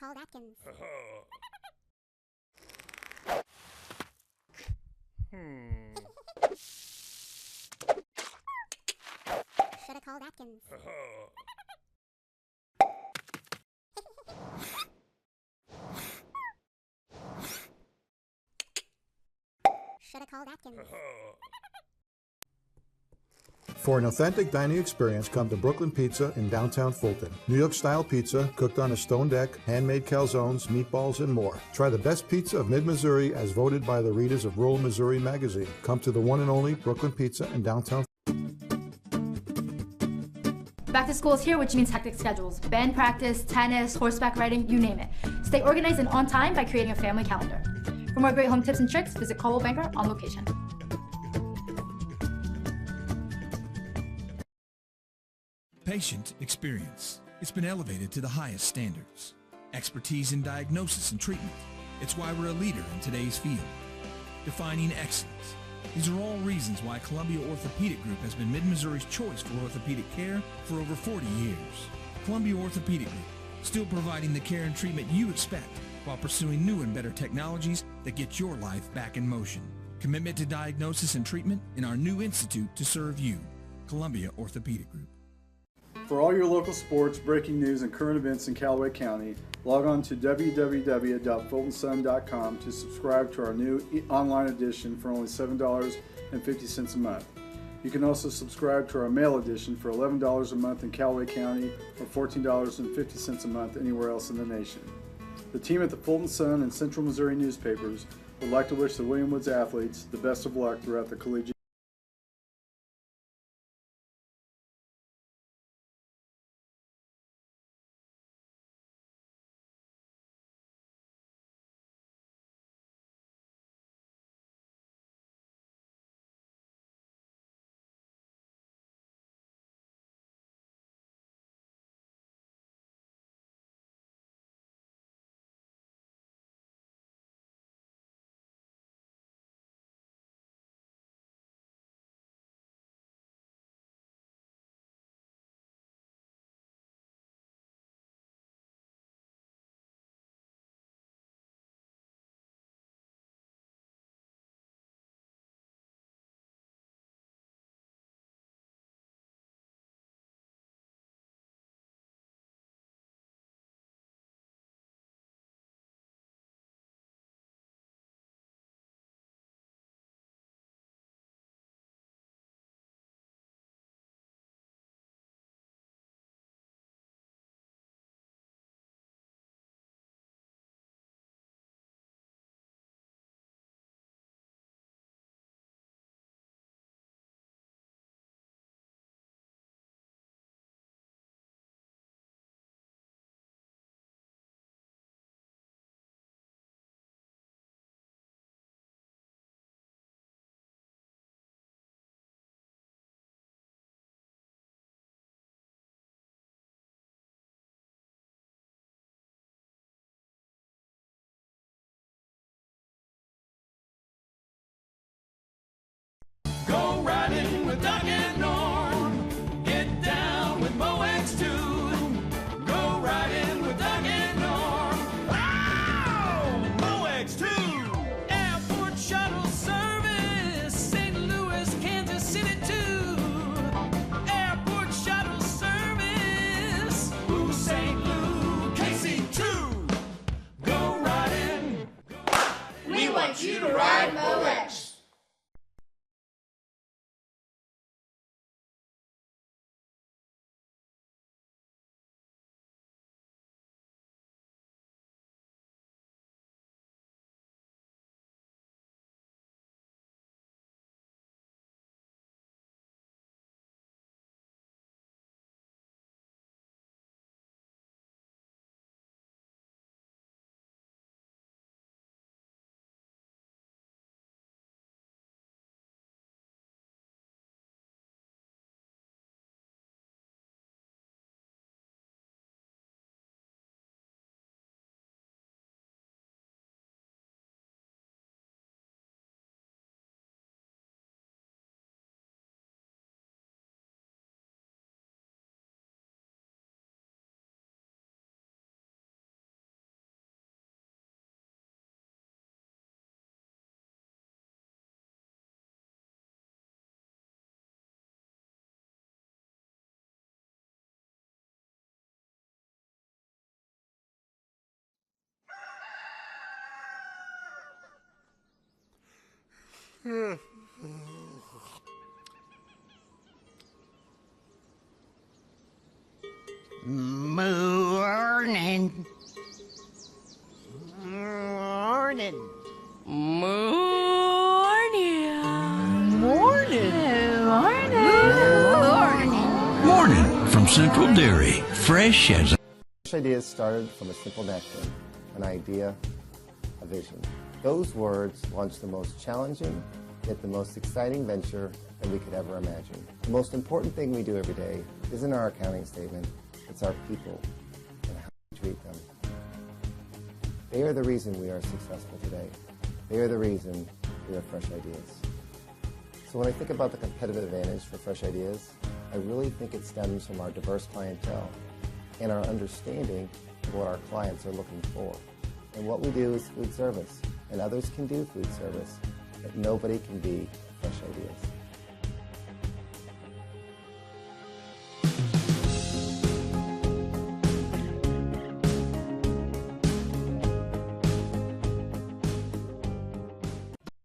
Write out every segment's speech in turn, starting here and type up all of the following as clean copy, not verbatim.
called Atkins. Should have called Atkins. Should have called Atkins. For an authentic dining experience, come to Brooklyn Pizza in downtown Fulton. New York-style pizza cooked on a stone deck, handmade calzones, meatballs, and more. Try the best pizza of mid-Missouri as voted by the readers of Rural Missouri magazine. Come to the one and only Brooklyn Pizza in downtown. Back to school is here, which means hectic schedules. Band practice, tennis, horseback riding, you name it. Stay organized and on time by creating a family calendar. For more great home tips and tricks, visit Coldwell Banker on location. Patient experience. It's been elevated to the highest standards. Expertise in diagnosis and treatment. It's why we're a leader in today's field. Defining excellence. These are all reasons why Columbia Orthopedic Group has been Mid-Missouri's choice for orthopedic care for over 40 years. Columbia Orthopedic Group, still providing the care and treatment you expect while pursuing new and better technologies that get your life back in motion. Commitment to diagnosis and treatment in our new institute to serve you. Columbia Orthopedic Group. For all your local sports, breaking news, and current events in Callaway County, log on to www.fultonsun.com to subscribe to our new online edition for only $7.50 a month. You can also subscribe to our mail edition for $11 a month in Callaway County or $14.50 a month anywhere else in the nation. The team at the Fulton Sun and Central Missouri newspapers would like to wish the William Woods athletes the best of luck throughout the collegiate Go riding with Doug and Norm. Get down with Mo X2. Go riding with Doug and Norm. Wow! Mo X2. Airport shuttle service. St. Louis, Kansas City too. Airport shuttle service. Ooh, St. Louis, KC2. Go riding. We want you to ride Mo X. Morning. Morning. Morning from Central Dairy, fresh as Fresh Ideas started from a simple napkin, an idea, a vision. Those words launched the most challenging, yet the most exciting venture that we could ever imagine. The most important thing we do every day isn't our accounting statement, it's our people and how we treat them. They are the reason we are successful today. They are the reason we are Fresh Ideas. So when I think about the competitive advantage for Fresh Ideas, I really think it stems from our diverse clientele and our understanding of what our clients are looking for. And what we do is food service, and others can do food service, but nobody can be Fresh Ideas.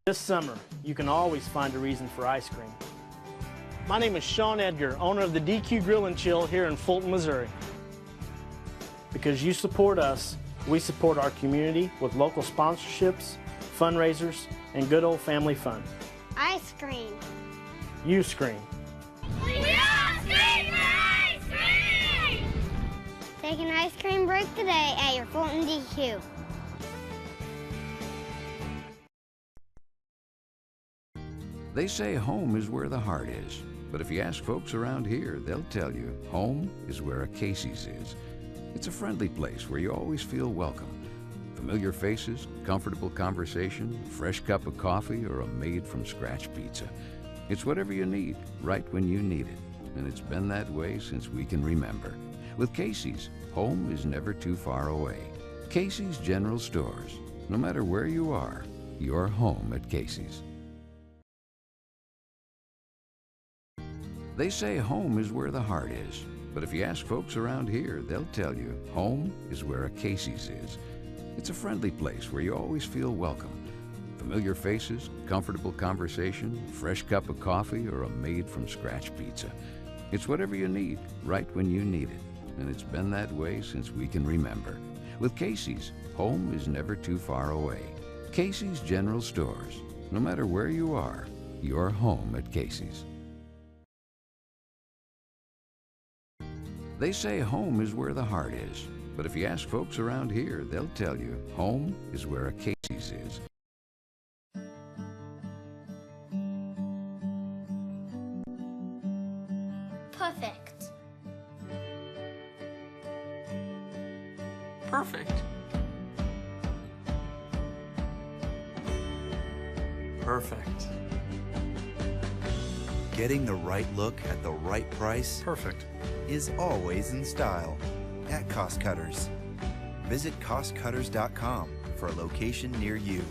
This summer, you can always find a reason for ice cream. My name is Sean Edgar, owner of the DQ Grill and Chill here in Fulton, Missouri. Because you support us, we support our community with local sponsorships, fundraisers, and good old family fun. Ice cream. You scream. We all scream for ice cream! Take an ice cream break today at your Fulton DQ. They say home is where the heart is, but if you ask folks around here, they'll tell you home is where a Casey's is. It's a friendly place where you always feel welcome. Familiar faces, comfortable conversation, a fresh cup of coffee, or a made-from-scratch pizza. It's whatever you need, right when you need it, and it's been that way since we can remember. With Casey's, home is never too far away. Casey's General Stores. No matter where you are, you're home at Casey's. They say home is where the heart is, but if you ask folks around here, they'll tell you home is where a Casey's is. It's a friendly place where you always feel welcome. Familiar faces, comfortable conversation, a fresh cup of coffee, or a made-from-scratch pizza. It's whatever you need, right when you need it, and it's been that way since we can remember. With Casey's, home is never too far away. Casey's General Stores. No matter where you are, you're home at Casey's. They say home is where the heart is, but if you ask folks around here, they'll tell you home is where a Casey's is. Perfect. Perfect. Perfect. Getting the right look at the right price Perfect. is always in style at Cost Cutters. Visit costcutters.com for a location near you.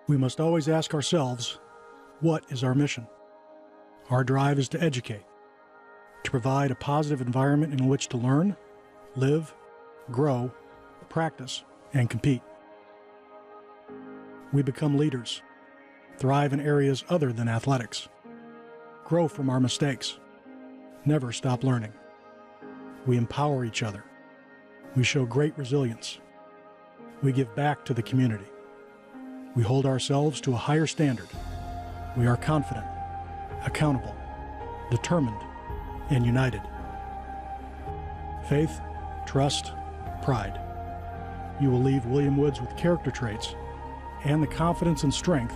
We must always ask ourselves, what is our mission? Our drive is to educate, to provide a positive environment in which to learn, live, grow, practice, and compete. We become leaders, thrive in areas other than athletics, grow from our mistakes, never stop learning. We empower each other. We show great resilience. We give back to the community. We hold ourselves to a higher standard. We are confident, accountable, determined, and united. Faith, trust, pride. You will leave William Woods with character traits and the confidence and strength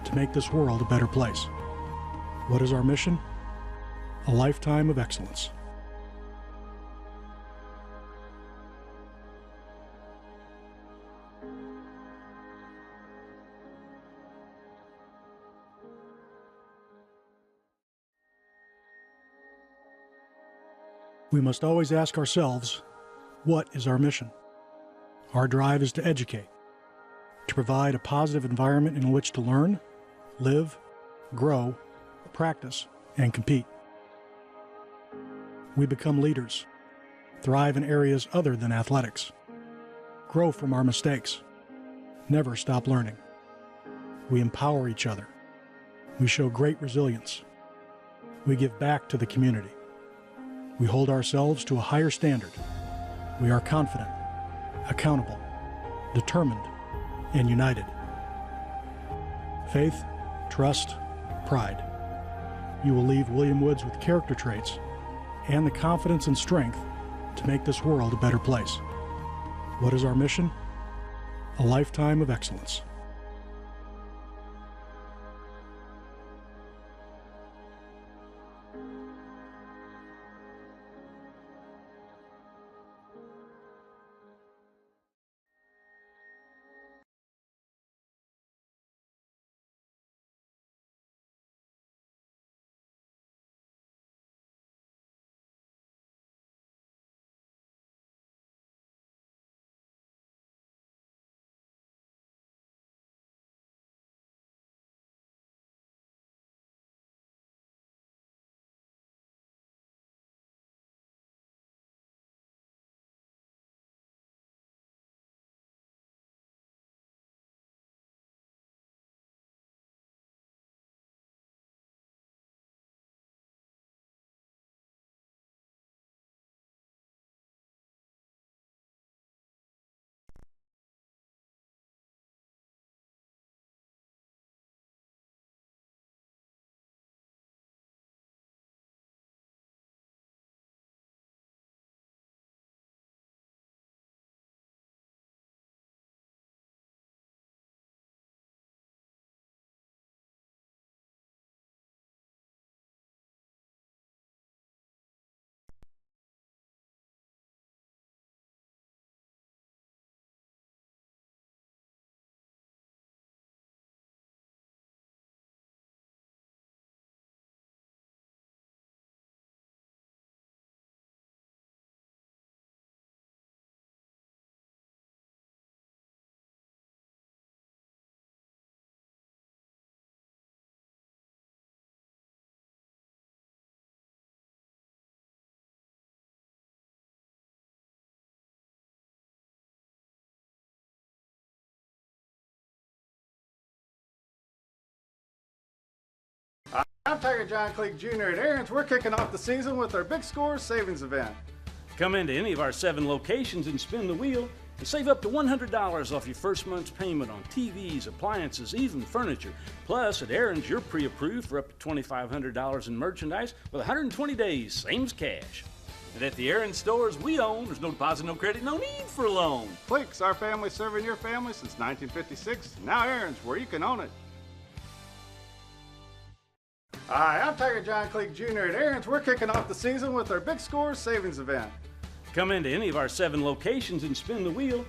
to make this world a better place. What is our mission? A lifetime of excellence. We must always ask ourselves, what is our mission? Our drive is to educate, to provide a positive environment in which to learn, live, grow, practice, and compete. We become leaders, thrive in areas other than athletics, grow from our mistakes, never stop learning. We empower each other. We show great resilience. We give back to the community. We hold ourselves to a higher standard. We are confident, accountable, determined, and united. Faith, trust, pride. You will leave William Woods with character traits and the confidence and strength to make this world a better place. What is our mission? A lifetime of excellence. I'm Tiger John Cleek Jr. at Aaron's. We're kicking off the season with our Big Score Savings Event. Come into any of our 7 locations and spin the wheel and save up to $100 off your first month's payment on TVs, appliances, even furniture. Plus, at Aaron's, you're pre-approved for up to $2,500 in merchandise with 120 days, same as cash. And at the Aaron's stores we own, there's no deposit, no credit, no need for a loan. Cleek's, our family serving your family since 1956. Now Aaron's, where you can own it. Hi, I'm Tiger John Cleek Jr. at Aaron's. We're kicking off the season with our Big Score Savings Event. Come into any of our 7 locations and spin the wheel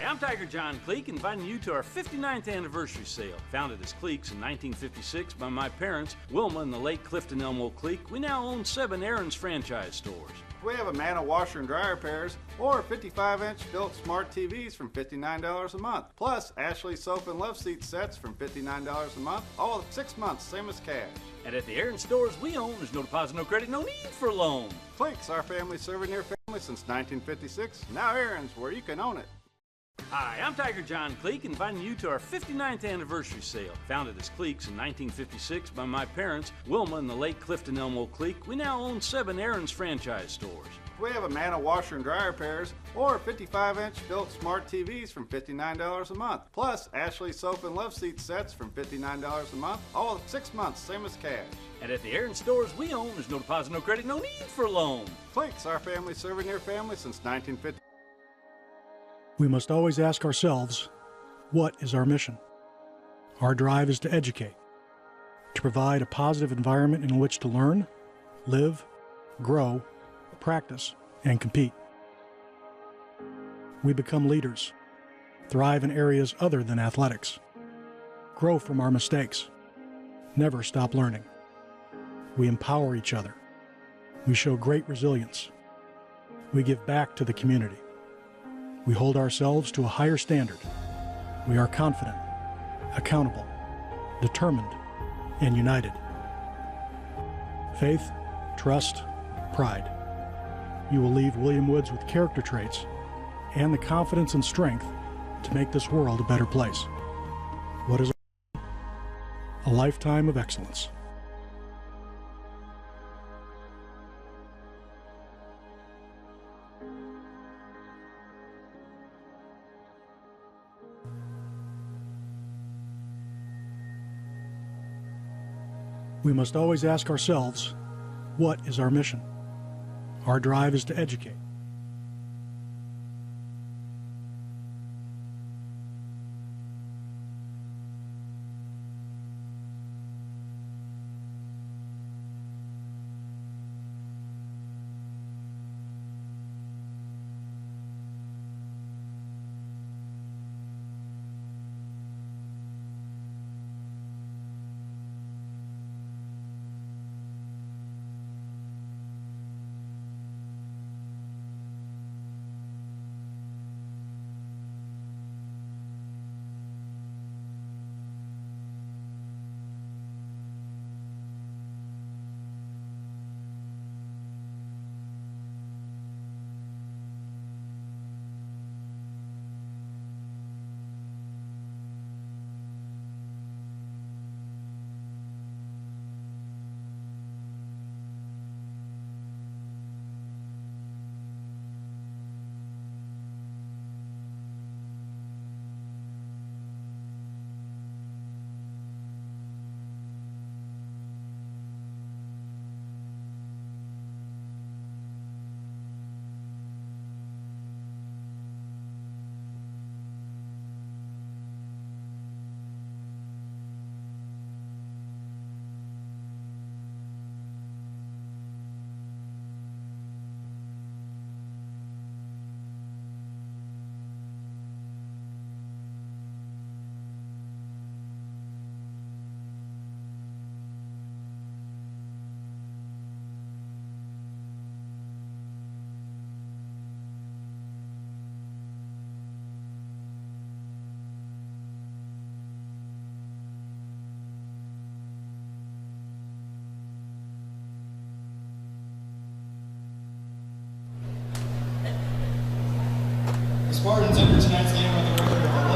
I'm Tiger John Cleek, inviting you to our 59th anniversary sale. Founded as Cleeks in 1956 by my parents, Wilma and the late Clifton Elmo Cleek, we now own 7 Aaron's franchise stores. We have a Manna washer and dryer pairs or 55-inch built smart TVs from $59 a month. Plus, Ashley sofa and love seat sets from $59 a month, all 6 months, same as cash. And at the Aaron stores we own, there's no deposit, no credit, no need for a loan. Cleeks, our family serving your family since 1956. Now Aaron's, where you can own it. Hi, I'm Tiger John Cleek, inviting you to our 59th anniversary sale. Founded as Cleeks in 1956 by my parents, Wilma and the late Clifton Elmo Cleek, we now own 7 Aaron's franchise stores. We have a Manna washer and dryer pairs or 55-inch built smart TVs from $59 a month. Plus, Ashley sofa and love seat sets from $59 a month, all 6 months, same as cash. And at the Aaron stores we own, there's no deposit, no credit, no need for a loan. Cleeks, our family serving your family since 1950. We must always ask ourselves, what is our mission? Our drive is to educate, to provide a positive environment in which to learn, live, grow, practice, and compete. We become leaders, thrive in areas other than athletics, grow from our mistakes, never stop learning. We empower each other. We show great resilience. We give back to the community. We hold ourselves to a higher standard. We are confident, accountable, determined, and united. Faith, trust, pride. You will leave William Woods with character traits and the confidence and strength to make this world a better place. What is a lifetime of excellence? We must always ask ourselves, what is our mission? Our drive is to educate.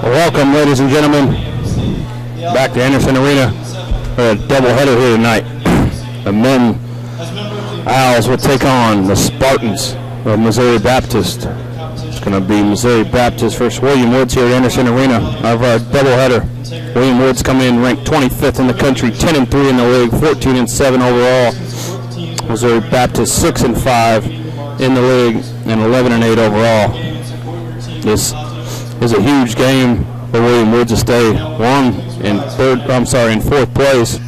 Welcome, ladies and gentlemen, back to Anderson Arena. We're a doubleheader here tonight. The men Owls will take on the Spartans of Missouri Baptist. It's going to be Missouri Baptist versus William Woods here at Anderson Arena. Of our doubleheader, William Woods coming in ranked 25th in the country, 10-3 in the league, 14-7 overall. Missouri Baptist 6-5 in the league and 11-8 overall. This is a huge game for William Woods to stay in fourth place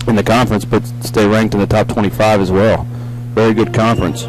in the conference, but stay ranked in the top 25 as well. Very good conference.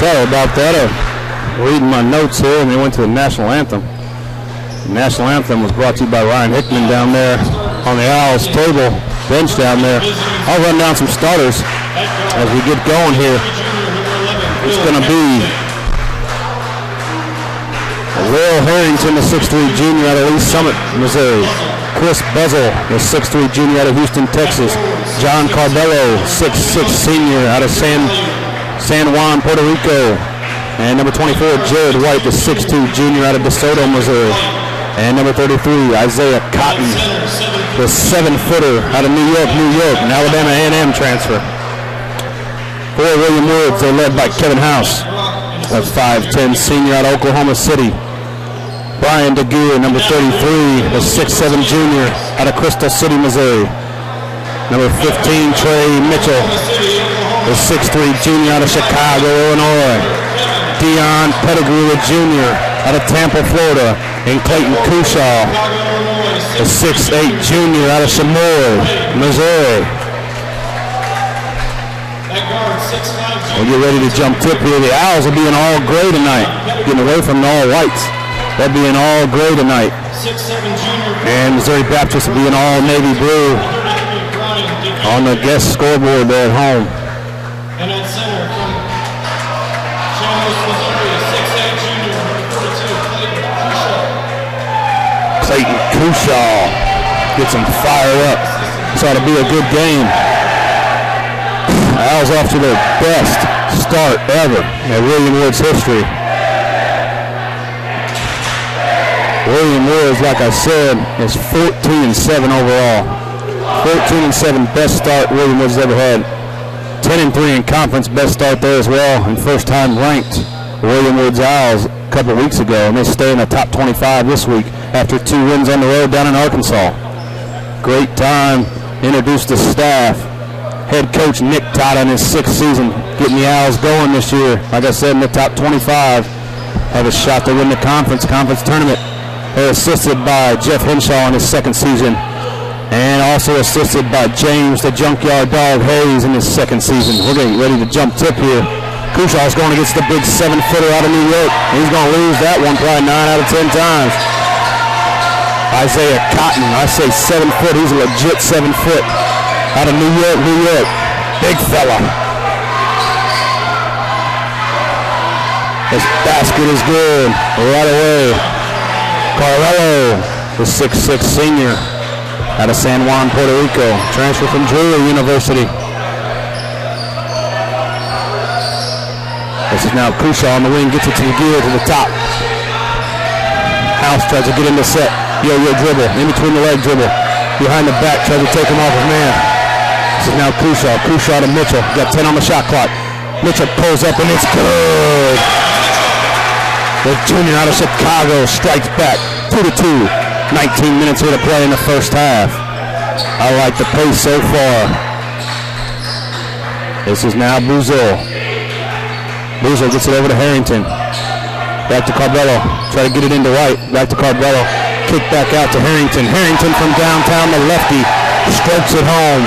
Sorry about that. Reading my notes here, and they went to the national anthem. The national anthem was brought to you by Ryan Hickman down there on the Owls table bench down there. I'll run down some starters as we get going here. It's going to be Will Harrington, the 6'3 junior out of East Summit, Missouri. Chris Buzzle, the 6'3 junior out of Houston, Texas. John Carbello, 6'6 senior out of San Juan, Puerto Rico. And number 24, Jared White, the 6'2 junior out of DeSoto, Missouri. And number 33, Isaiah Cotton, the 7-footer out of New York, an Alabama A&M transfer. For William Woods, they're led by Kevin House, a 5'10 senior out of Oklahoma City. Brian DeGear, number 33, the 6'7 junior out of Crystal City, Missouri. Number 15, Trey Mitchell, the 6'3 junior out of Chicago, Illinois. Dion Pettigrew, a junior out of Tampa, Florida. And Clayton Cushaw, the 6'8 junior out of Chamois, Missouri. We'll get ready to jump tip here. The Owls will be in all gray tonight, getting away from the all whites. They'll be in all gray tonight. And Missouri Baptist will be in all navy blue on the guest scoreboard there at home. And at center from Chamois, Missouri, 6'8 junior, number 42, Clayton Cushaw gets him fired up. This ought to be a good game. Owls off to their best start ever in William Woods history. William Woods, like I said, is 14-7 overall. 14-7, best start William Woods has ever had. 10-3 in conference, best start there as well, and first time ranked William Woods Owls a couple weeks ago, and they stay in the top 25 this week after 2 wins on the road down in Arkansas. Great time, introduced the staff. Head coach Nick Todd in his 6th season, getting the Owls going this year. Like I said, in the top 25, have a shot to win the conference tournament. They're assisted by Jeff Henshaw in his 2nd season, and also assisted by James the Junkyard Dog Hayes in his 2nd season. We're getting ready to jump tip here. Cushaw's going against the big 7-footer out of New York. He's going to lose that one probably 9 out of 10 times. Isaiah Cotton, I say 7 foot. He's a legit 7 foot out of New York. Big fella. This basket is good right away. Carrello, the 6'6 senior out of San Juan, Puerto Rico. Transfer from Drury University. This is now Cushaw on the wing, gets it to the gear to the top. House tries to get in the set. Yo-yo dribble, in between the leg dribble. Behind the back, tries to take him off of man. This is now Cushaw. Cushaw to Mitchell. Got 10 on the shot clock. Mitchell pulls up and it's good. The junior out of Chicago strikes back. 2-2. 19 minutes here to play in the first half. I like the pace so far. This is now Buzel. Buzel gets it over to Harrington. Back to Carbello. Try to get it into White. Back to Carbello. Kick back out to Harrington. Harrington from downtown, the lefty. Strokes it home.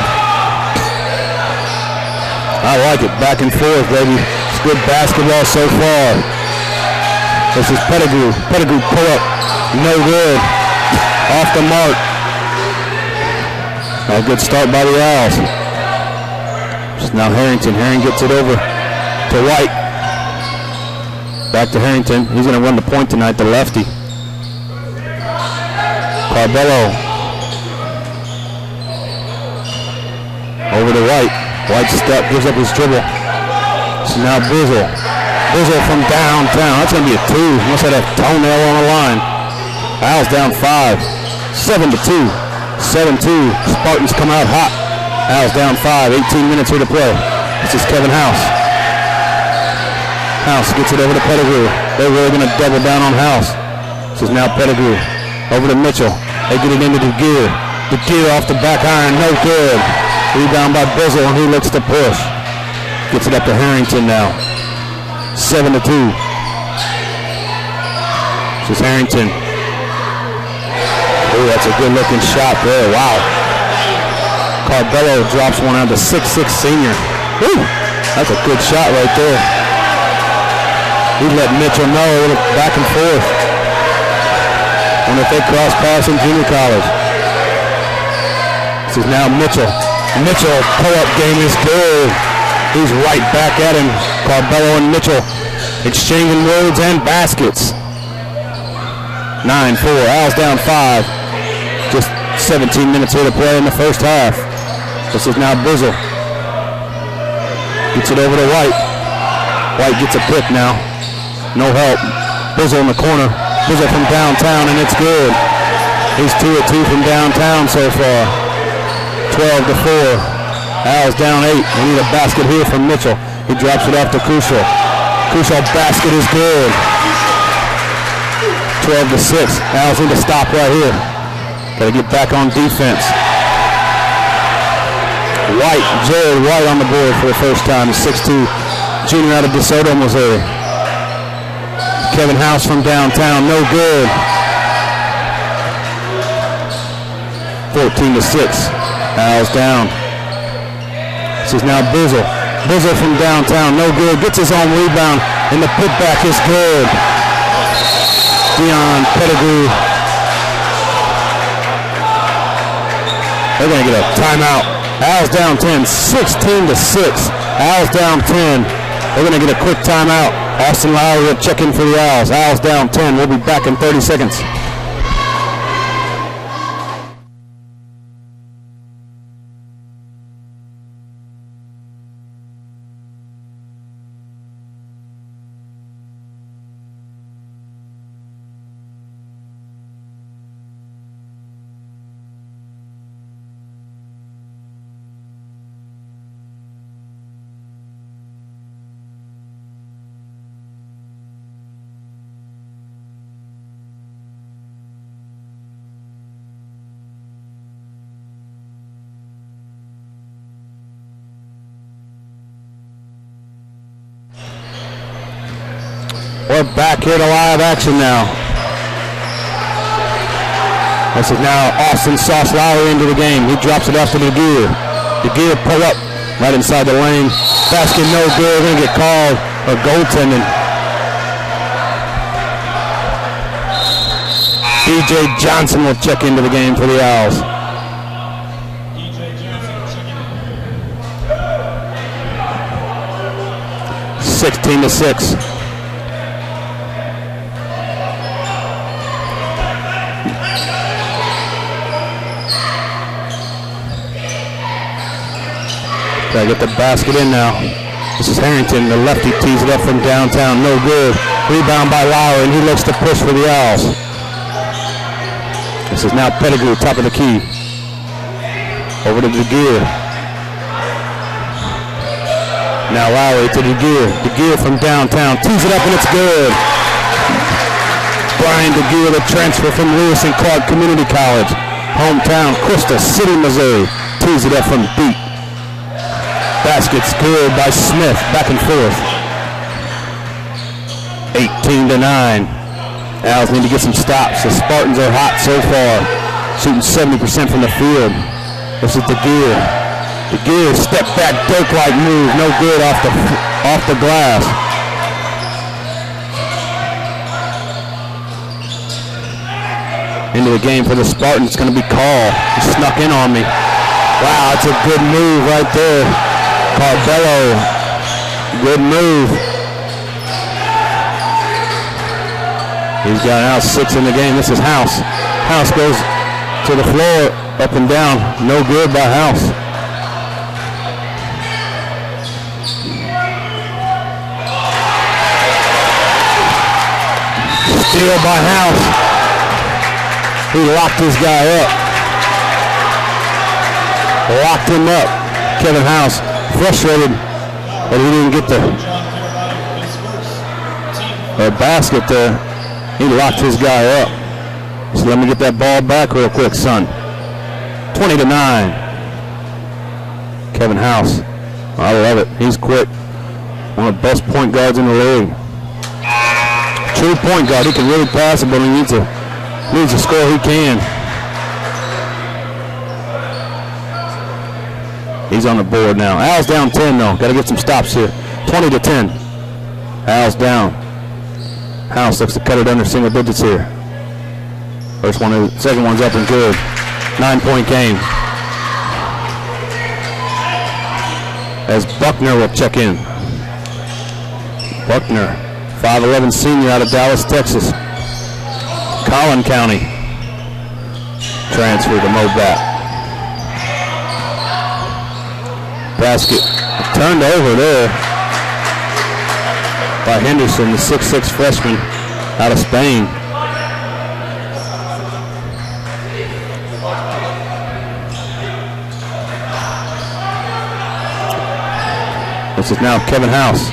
I like it. Back and forth, baby. It's good basketball so far. This is Pettigrew. Pettigrew pull up. No good. Off the mark. A good start by the Owls. Just now Harrington. Harrington gets it over to White. Back to Harrington. He's going to run the point tonight, the lefty. Carbello. Over to White. White step, gives up his dribble. So now Buzel. Buzel from downtown. That's going to be a 2. Must have that toenail on the line. Owls down 5. 7-2. 7-2. Spartans come out hot. Owls down 5. 18 minutes here to play. This is Kevin House. House gets it over to Pettigrew. They're really going to double down on House. This is now Pettigrew. Over to Mitchell. They get it into DeGear. DeGear off the back iron. No good. Rebound by Buzel, and he looks to push. Gets it up to Harrington now. 7-2. This is Harrington. Oh, that's a good-looking shot there. Wow. Carbello drops one out to 6'6 senior. Woo! That's a good shot right there. He let Mitchell know, a little back and forth. And if they cross paths in junior college. This is now Mitchell. Mitchell pull-up game is good. He's right back at him. Carbello and Mitchell exchanging words and baskets. 9-4. Owls down 5. Just 17 minutes here to play in the first half. This is now Bizzle. Gets it over to White. White gets a pick now. No help. Bizzle in the corner. Bizzle from downtown, and it's good. He's 2 of 2 from downtown so far. 12-4. Owls down 8. They need a basket here from Mitchell. He drops it off to Crucial. Crucial basket is good. 12-6. Owls need to stop right here. Got to get back on defense. White, Jared White on the board for the first time. 6'2", junior out of DeSoto, Missouri. Kevin House from downtown, no good. 14-6. Owls down. This is now Bizzle. Bizzle from downtown, no good. Gets his own rebound, and the putback is good. Dion Pettigrew. They're going to get a timeout. Owls down 10, 16-6. Owls down 10. They're going to get a quick timeout. Austin Lowry will check in for the Owls. Owls down 10. We'll be back in 30 seconds. We're back here to live action now. This is now Austin Sauce Lowry into the game. He drops it off to DeGear. DeGear pull up right inside the lane. Basket no good. We're going to get called for goaltending. DJ Johnson will check into the game for the Owls. 16-6. Gotta get the basket in now. This is Harrington, the lefty, tees it up from downtown, no good. Rebound by Lowry, and he looks to push for the Owls. This is now Pettigrew, top of the key. Over to DeGear. Now Lowry to DeGear. DeGear from downtown, tees it up, and it's good. Brian DeGear, the transfer from Lewis and Clark Community College. Hometown, Crystal City, Missouri. Tees it up from deep. Basket's good by Smith, back and forth. 18-9. Owls need to get some stops. The Spartans are hot so far, shooting 70% from the field. This is DeGear. DeGear, step back, Dirk-like move, no good off the glass. Into the game for the Spartans, it's going to be called. He snuck in on me. Wow, that's a good move right there. Carbello, good move. He's got now 6 in the game. This is House. House goes to the floor, up and down. No good by House. Steal by House. He locked his guy up. Locked him up. Kevin House. Frustrated that he didn't get the basket there. He locked his guy up. So let me get that ball back real quick, son. 20-9. Kevin House. I love it. He's quick. One of the best point guards in the league. True point guard. He can really pass it, but he needs to score. He can. He's on the board now. Owls down 10 though. Got to get some stops here. 20-10. Owls down. House looks to cut it under single digits here. Second one's up and good. 9-point game. As Buckner will check in. Buckner, 5'11" senior out of Dallas, Texas. Collin County. Transfer to Mobat. Basket turned over there by Henderson, the 6'6" freshman out of Spain. This is now Kevin House.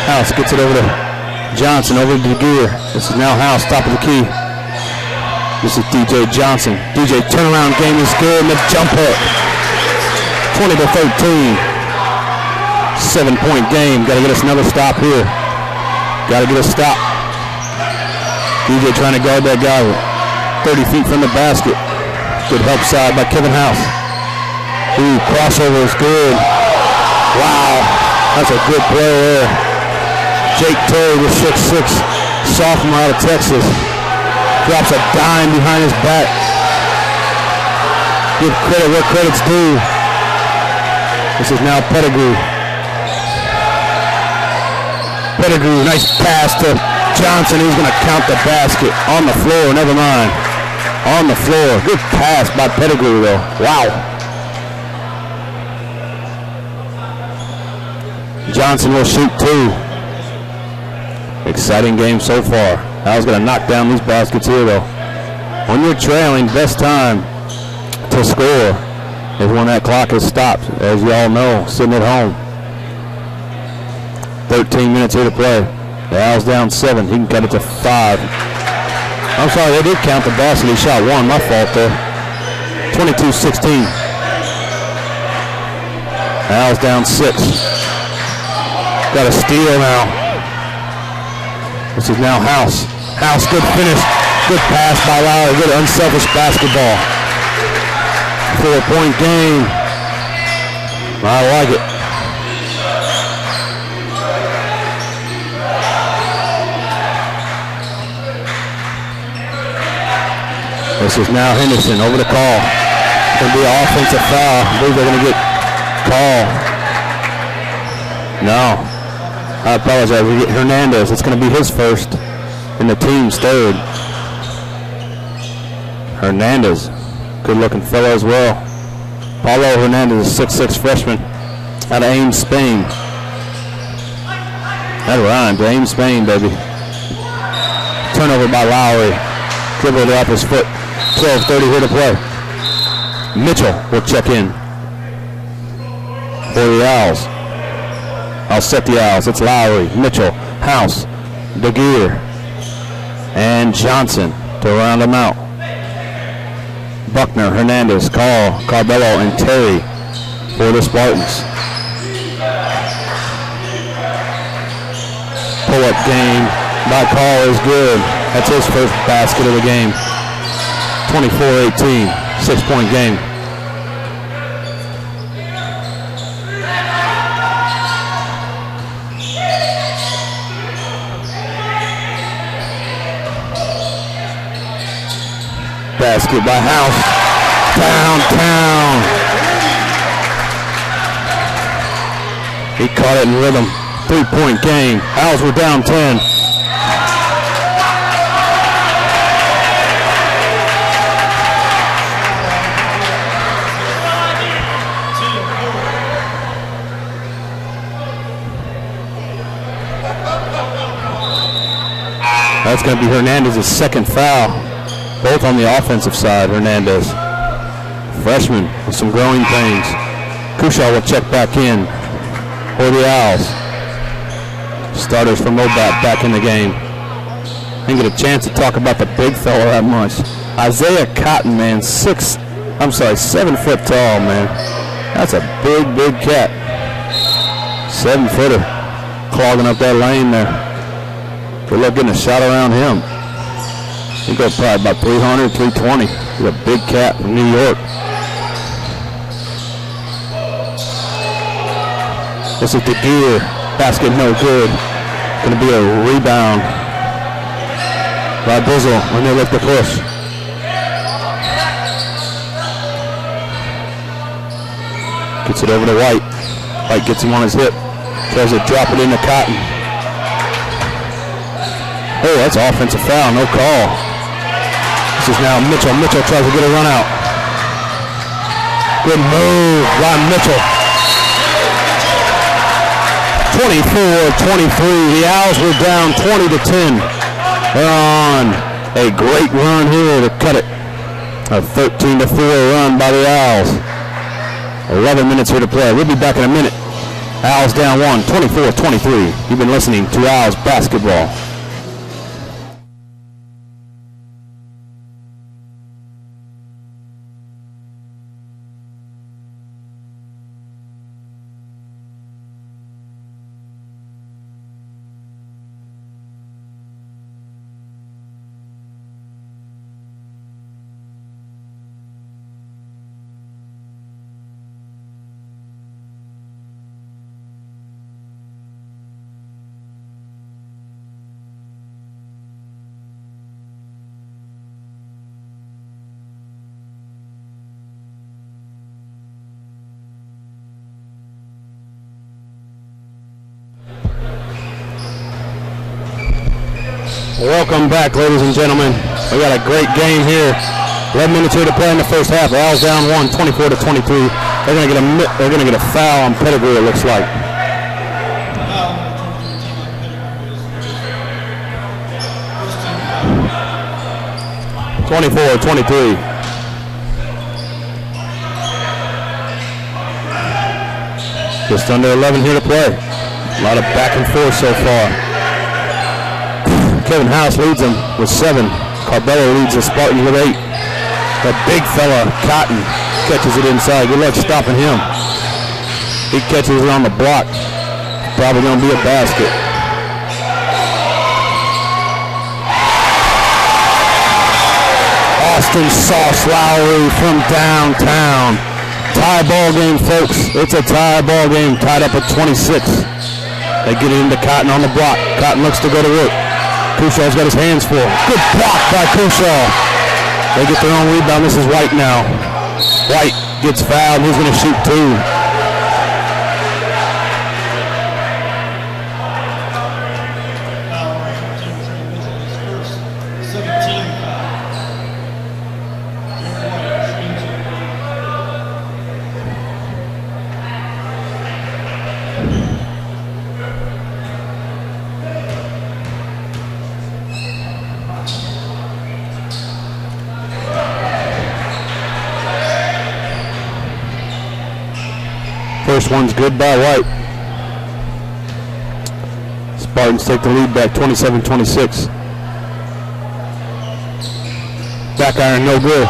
House gets it over to Johnson, over to DeGear. This is now House, top of the key. This is DJ Johnson. DJ turnaround game is good, and the jump hook. 20-13. 7-point game. Got to get us another stop here. Got to get a stop. DJ trying to guard that guy 30 feet from the basket. Good help side by Kevin House. Ooh, crossover is good. Wow, that's a good play there. Jake Terry, the 6'6", sophomore out of Texas, drops a dime behind his back. Give credit where credit's due. This is now Pettigrew. Pettigrew, nice pass to Johnson. He's going to count the basket on the floor. Never mind. On the floor. Good pass by Pettigrew, though. Wow. Johnson will shoot 2. Exciting game so far. Al's going to knock down these baskets here, though. When you're trailing, best time to score is when that clock has stopped, as you all know, sitting at home. 13 minutes here to play. The Al's down 7. He can cut it to 5. I'm sorry, they did count the basket. He shot 1. My fault there. 22-16. Al's down 6. Got a steal now. This is now House. House, good finish. Good pass by Lowry. Good unselfish basketball. 4-point game. I like it. This is now Henderson over the call. Going to be an offensive foul. I believe they're going to get called. No. I apologize. We get Hernandez. It's going to be his first and the team's third. Hernandez, good-looking fellow as well. Paulo Hernandez, a 6'6" freshman out of Ames, Spain. That rhymed. Ames, Spain, baby. Turnover by Lowry. Dribbled it off his foot. 12:30 here to play. Mitchell will check in for the Owls. I'll set the Owls. It's Lowry, Mitchell, House, DeGear, and Johnson to round them out. Buckner, Hernandez, Carbello, and Terry for the Spartans. Pull-up game by Carl is good. That's his first basket of the game. 24-18, 6-point game. Basket by House. Downtown. He caught it in rhythm. 3-point game. Owls were down 10. That's going to be Hernandez's second foul. Both on the offensive side, Hernandez. Freshman with some growing pains. Kushaw will check back in for the Owls. Starters from Mobat back in the game. Didn't get a chance to talk about the big fella that much. Isaiah Cotton, man, 7 foot tall, man. That's a big, big cat. 7-footer, clogging up that lane there. Good luck getting a shot around him. He goes probably about 300, 320. He's a big cat from New York. This is DeGear. Basket no good. Going to be a rebound by Bizzle when they look to push. Gets it over to White. White gets him on his hip. Tries to drop it into Cotton. Oh, that's an offensive foul, no call. This is now Mitchell. Mitchell tries to get a run out. Good move by Mitchell. 24-23. The Owls were down 20-10. They're on a great run here to cut it. A 13-4 run by the Owls. 11 minutes here to play. We'll be back in a minute. Owls down 1, 24-23. You've been listening to Owls Basketball. Welcome back, ladies and gentlemen. We got a great game here. 11 minutes here to play in the first half. Owls down 1, 24-23. They're gonna get a foul on Pettigrew, it looks like. (24-23). Just under 11 here to play. A lot of back and forth so far. Kevin House leads them with 7. Carbello leads the Spartans with 8. The big fella, Cotton, catches it inside. Good luck stopping him. He catches it on the block. Probably going to be a basket. Austin Sauce Lowry from downtown. Tie ball game, folks. It's a tie ball game, tied up at 26. They get it into Cotton on the block. Cotton looks to go to work. Cushaw's got his hands full. Good block by Cushaw. They get their own rebound. This is White now. White gets fouled. He's going to shoot 2. First one's good by White. Spartans take the lead back 27-26. Back iron, no good.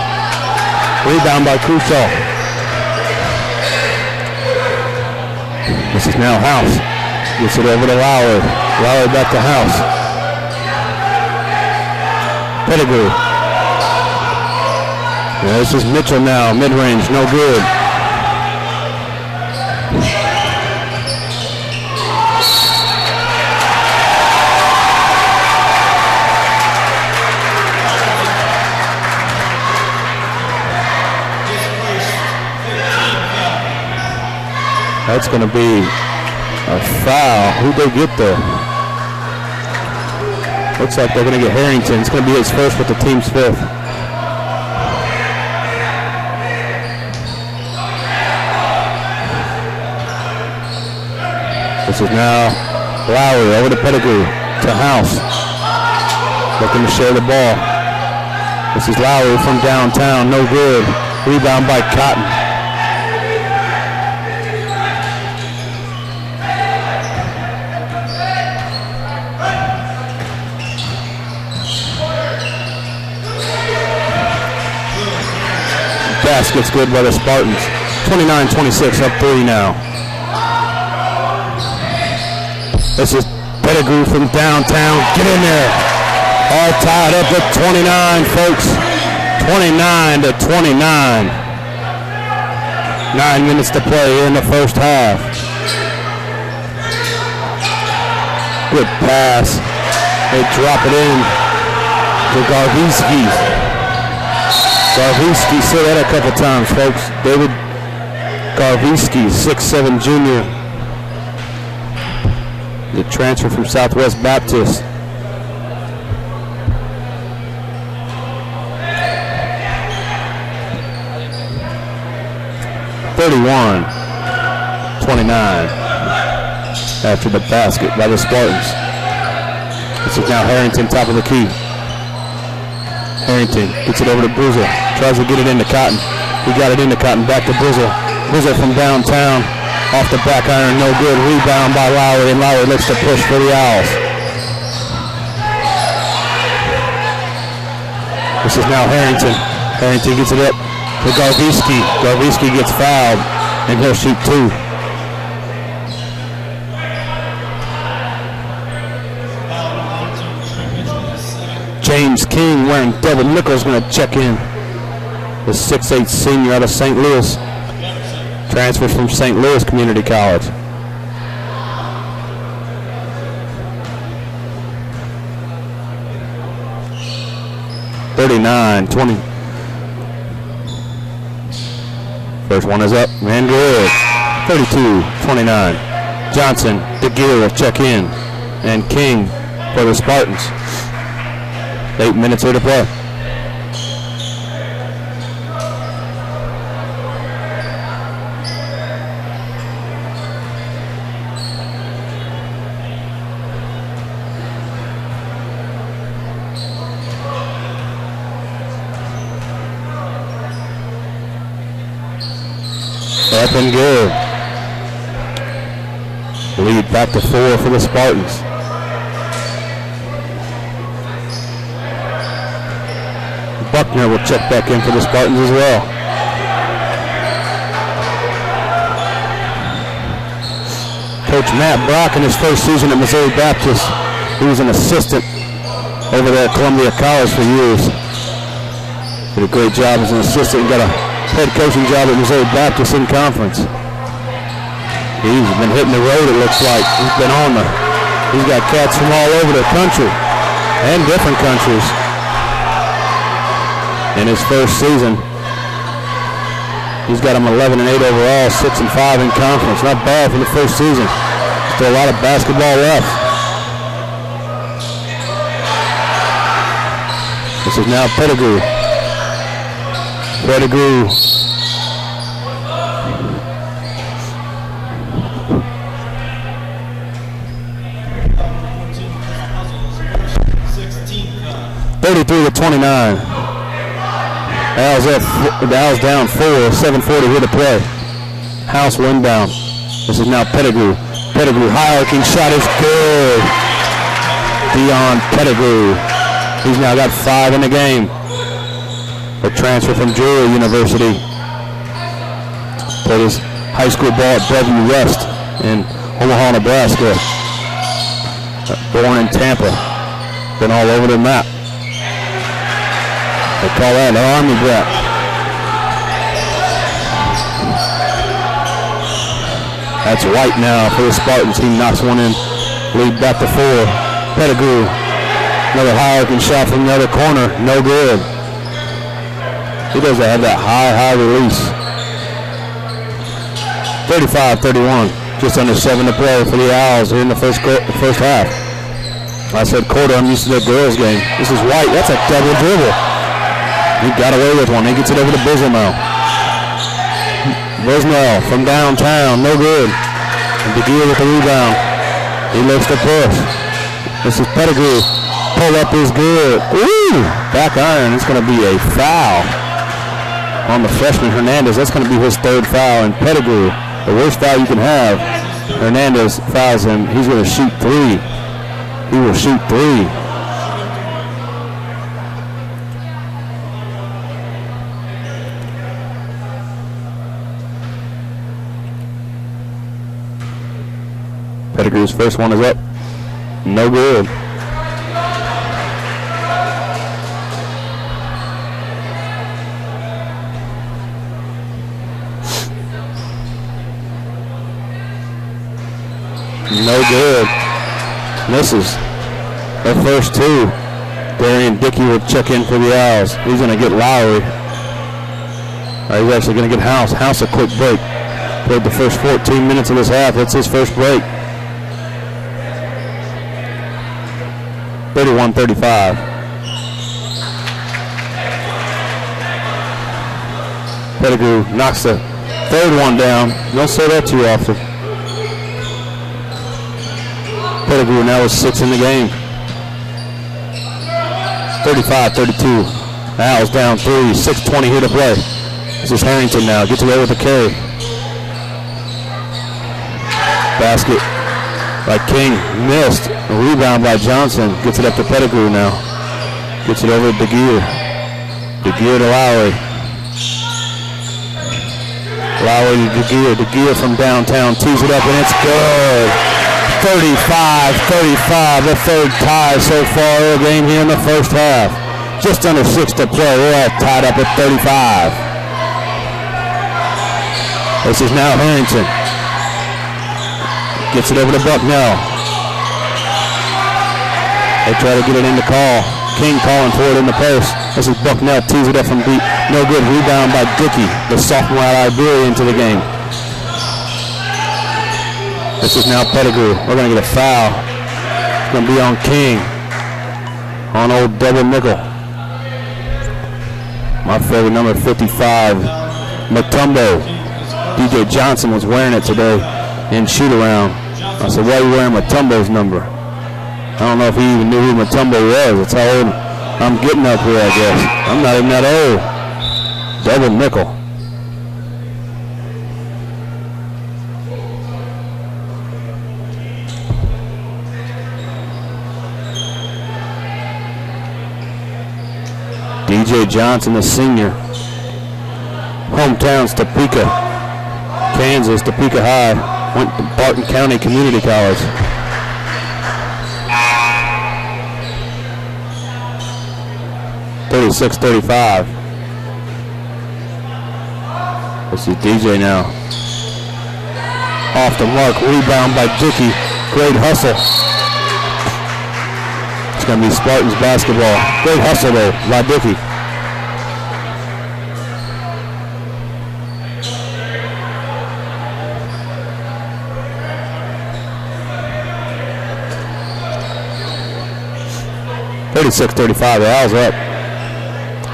Rebound by Crusoe. This is now House. Gets it over to Lowry. Lowry back to House. Pettigrew. Yeah, this is Mitchell now. Mid-range, no good. That's going to be a foul. Who'd they get there? Looks like they're going to get Harrington. It's going to be his first with the team's 5th. This is now Lowry over to Pettigrew to House. Looking to share the ball. This is Lowry from downtown. No good. Rebound by Cotton. Basket's good by the Spartans. 29-26, up 3 now. This is Pettigrew from downtown. Get in there. All tied up at 29, folks. 29-29. 9 minutes to play in the first half. Good pass. They drop it in to Garviski. Garviski, say that a couple times, folks. David Garviski, 6'7" junior. The transfer from Southwest Baptist. (31-29) after the basket by the Spartans. This is now Harrington, top of the key. Harrington gets it over to Bruzel. Tries to get it into Cotton. He got it into Cotton. Back to Bruzel. Bruzel from downtown. Off the back iron. No good. Rebound by Lowry. And Lowry looks to push for the Owls. This is now Harrington. Harrington gets it up to Garviski. Garviski gets fouled. And he'll shoot two. James King wearing double nickels going to check in. The 6'8" senior out of St. Louis. Transfers from St. Louis Community College. (39-20). First one is up and good. 32-29. Johnson, DeGear will check in. And King for the Spartans. 8 minutes here to play. Up and good. Lead back to 4 for the Spartans. Buckner will check back in for the Spartans as well. Coach Matt Brock in his first season at Missouri Baptist. He was an assistant over there at Columbia College for years. Did a great job as an assistant and got a head coaching job at Missouri Baptist in conference. He's been hitting the road, it looks like. He's got cats from all over the country and different countries. In his first season, he's got him 11-8 overall, 6-5 in conference. Not bad for the first season. Still a lot of basketball left. This is now Pettigrew. Pettigrew. (33-29). Owls down 4, 7:40 here to play. House windbound. This is now Pettigrew. Pettigrew, high arcing shot is good. Dion Pettigrew. He's now got 5 in the game. A transfer from Drury University. Played his high school ball at Bellevue West in Omaha, Nebraska. Born in Tampa. Been all over the map. They call that an Army brat. That's White now for the Spartans. He knocks one in. Lead back to 4. Pettigrew. Another high-arcing shot from the other corner. No good. He doesn't have that high release. 35-31. Just under 7 to play for the Owls here in the first half. I said quarter, I'm used to the girls' game. This is White. That's a double dribble. He got away with one. He gets it over to Bisnell. Bisnell from downtown. No good. And DeGear with the rebound. He looks to push. This is Pettigrew. Pull up is good. Ooh! Back iron. It's going to be a foul on the freshman Hernandez. That's going to be his 3rd foul. And Pettigrew, the worst foul you can have. Hernandez fouls him. He's going to shoot 3. He will shoot 3. Pettigrew's first one is up. No good. No good. Misses. Their first two. Darian Dickey will check in for the Owls. He's going to get Lowry. He's actually going to get House. House a quick break. Played the first 14 minutes of this half. That's his first break. 31-35. Pettigrew knocks the third one down. Don't say that too often. Pettigrew now is 6 in the game. 35-32. Owls down 3. 6:20 here to play. This is Harrington now. Gets away with the carry. Basket by King. Missed. A rebound by Johnson. Gets it up to Pettigrew now. Gets it over to DeGear. DeGear to Lowry. Lowry to DeGear. DeGear from downtown. Tees it up and it's good. 35-35. The third tie so far of the game here in the first half. Just under 6 to play. We're all tied up at 35. This is now Harrington. Gets it over to Bucknell. They try to get it in the call. King calling for it in the post. This is Bucknell. Tees it up from deep. No good. Rebound by Dickey, the sophomore out of Iberia, into the game. This is now Pettigrew. We're going to get a foul. It's going to be on King. On old double nickel. My favorite number, 55. Matumbo. DJ Johnson was wearing it today in shoot-around. I said, why are you wearing Matumbo's number? I don't know if he even knew who Matumbo was. That's how old I'm getting up here, I guess. I'm not even that old. Double nickel. DJ Johnson, the senior. Hometown's Topeka, Kansas, Topeka High. Went to Barton County Community College. (36-35). This is DJ now. Off the mark, rebound by Dickey. Great hustle. It's going to be Spartans basketball. Great hustle though by Dickey. (36-35). The Owls up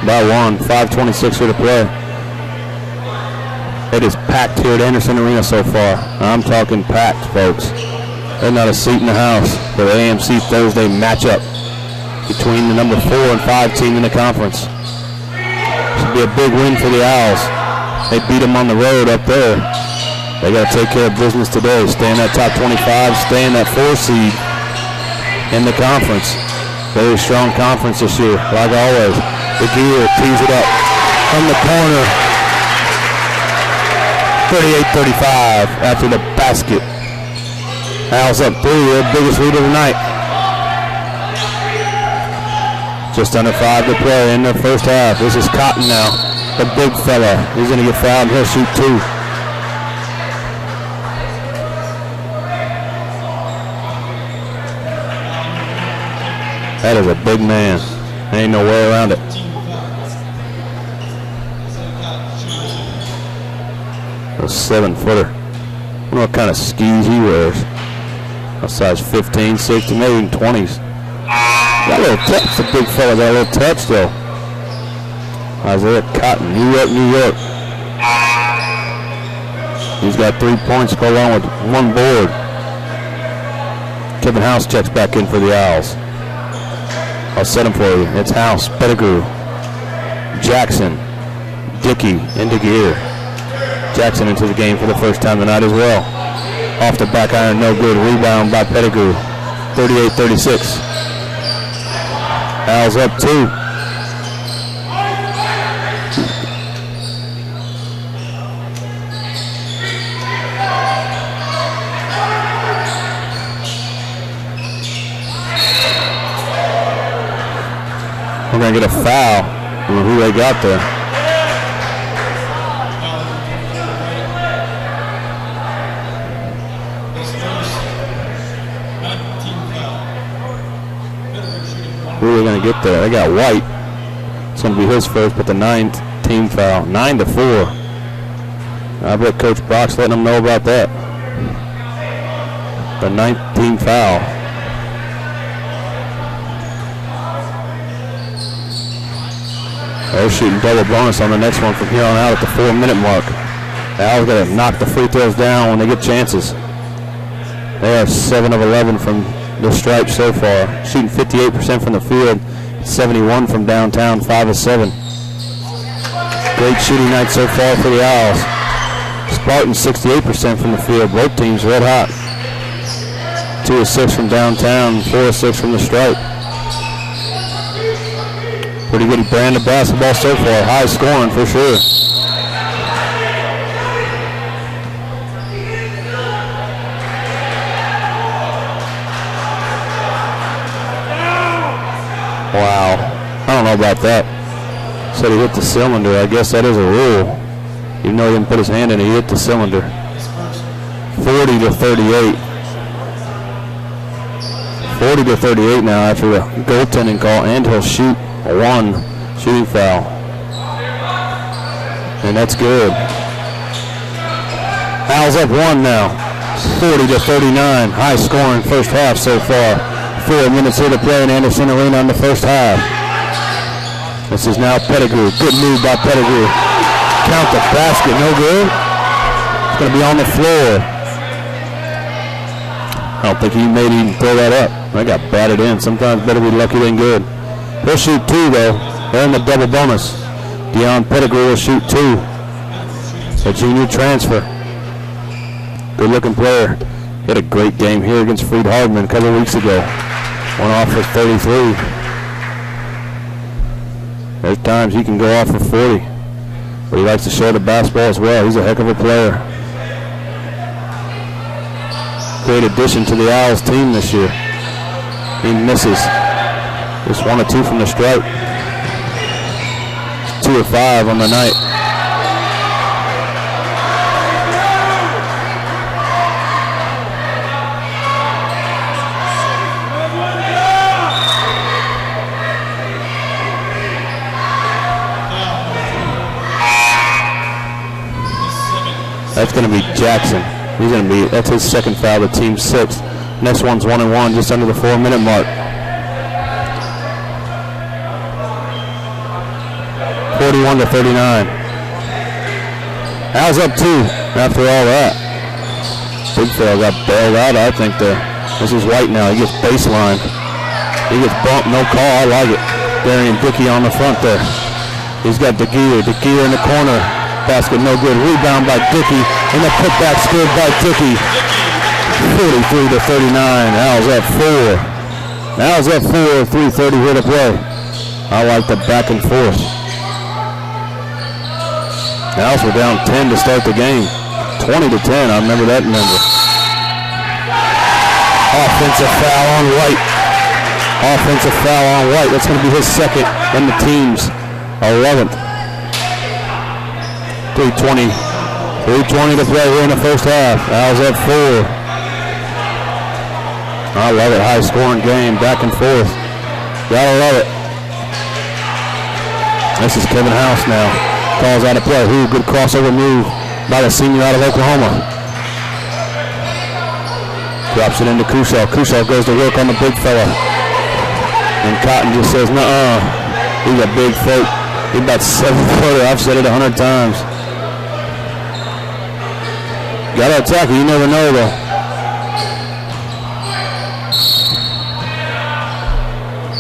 by 1. 5:26 here to play. It is packed here at Anderson Arena so far. I'm talking packed, folks. There's not a seat in the house for the AMC Thursday matchup between the number 4 and 5 team in the conference. Should be a big win for the Owls. They beat them on the road up there. They got to take care of business today. Stay in that top 25, stay in that 4 seed in the conference. Very strong conference this year, like always. DeGear tees it up from the corner. 38-35 after the basket. Owls up 3, their biggest lead of the night. Just under 5 to play in the first half. This is Cotton now, the big fella. He's going to get fouled. He'll shoot 2. That is a big man. There ain't no way around it. A 7-footer. I wonder what kind of skis he wears. A size 15, 16, maybe even 20s. Got a little touch, the big fella got a little touch though. Isaiah Cotton, New York, New York. He's got 3 points to go along with 1 board. Kevin House checks back in for the Owls. I'll set him for you. It's House, Pettigrew, Jackson, Dickey, and DeGear. Jackson into the game for the first time tonight as well. Off the back iron, no good. Rebound by Pettigrew. 38-36. Owls up 2. We're going to get a foul. I don't know who they got there. Who are they going to get there? They got White. It's going to be his first, but the 9th team foul. 9-4. I bet Coach Brock's letting them know about that. The 9th team foul. They're shooting double bonus on the next one from here on out at the 4-minute mark. The Owls got to knock the free throws down when they get chances. They are 7 of 11 from the stripe so far. Shooting 58% from the field, 71 from downtown, 5 of 7. Great shooting night so far for the Owls. Spartans 68% from the field. Both teams red hot. 2 of 6 from downtown, 4 of 6 from the stripe. Pretty good brand of basketball so far. High scoring for sure. Wow. I don't know about that. Said he hit the cylinder. I guess that is a rule. Even though he didn't put his hand in it, he hit the cylinder. 40-38. 40-38 now after the goaltending call, and he'll shoot a 1 shooting foul. And that's good. Owls up 1 now. 40-39. High scoring first half so far. 4 minutes here to play in Anderson Arena in the first half. This is now Pettigrew. Good move by Pettigrew. Count the basket. No good. It's going to be on the floor. I don't think he made even throw that up. I got batted in. Sometimes better be lucky than good. He'll shoot 2 though. They're in the double bonus. Deion Pettigrew will shoot 2. A junior transfer. Good looking player. He had a great game here against Freed Hardman a couple weeks ago. Went off for 33. There's times he can go off for 40. But he likes to show the basketball as well. He's a heck of a player. Great addition to the Owls team this year. He misses. Just 1 of 2 from the stripe. 2 of 5 on the night. That's going to be Jackson. He's going to be, that's his second foul, the team's 6th. Next one's 1-1, just under the 4-minute mark. 41-39. Owls up 2 after all that. Big Phil got bailed out, I think. This is White now. He gets baseline. He gets bumped, no call. I like it. Darian Dickey on the front there. He's got DeGear. DeGear in the corner. Basket no good. Rebound by Dickey. And the putback scored by Dickey. 43-39. Owls up 4. Owls up 4. 3:30 here to play. I like the back and forth. The Owls were down 10 to start the game. 20-10. I remember that number. Offensive foul on White. Offensive foul on White. That's going to be his second and the team's 11th. 3:20 to play here in the first half. Owls up 4. I love it. High scoring game. Back and forth. Gotta love it. This is Kevin House now. Calls out a play. Ooh, good crossover move by the senior out of Oklahoma. Drops it into Kushaw. Kushaw goes to work on the big fella. And Cotton just says, nuh-uh. He's a big folk. He's about 7-footer. I've said it 100 times. Gotta attack it. You never know, though.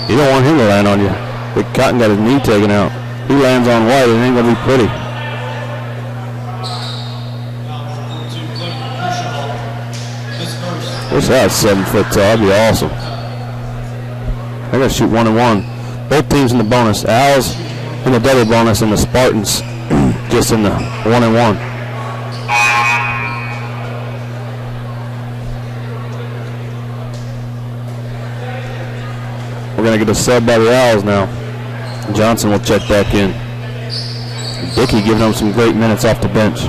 You don't want him to land on you. But Cotton got his knee taken out. He lands on White. It ain't gonna be pretty. Wish I was 7 foot tall. That'd be awesome. They're gonna shoot 1-1. Both teams in the bonus. Owls in the double bonus, and the Spartans just in the 1-1. We're going to get a sub by the Owls now. Johnson will check back in. Dickey giving them some great minutes off the bench.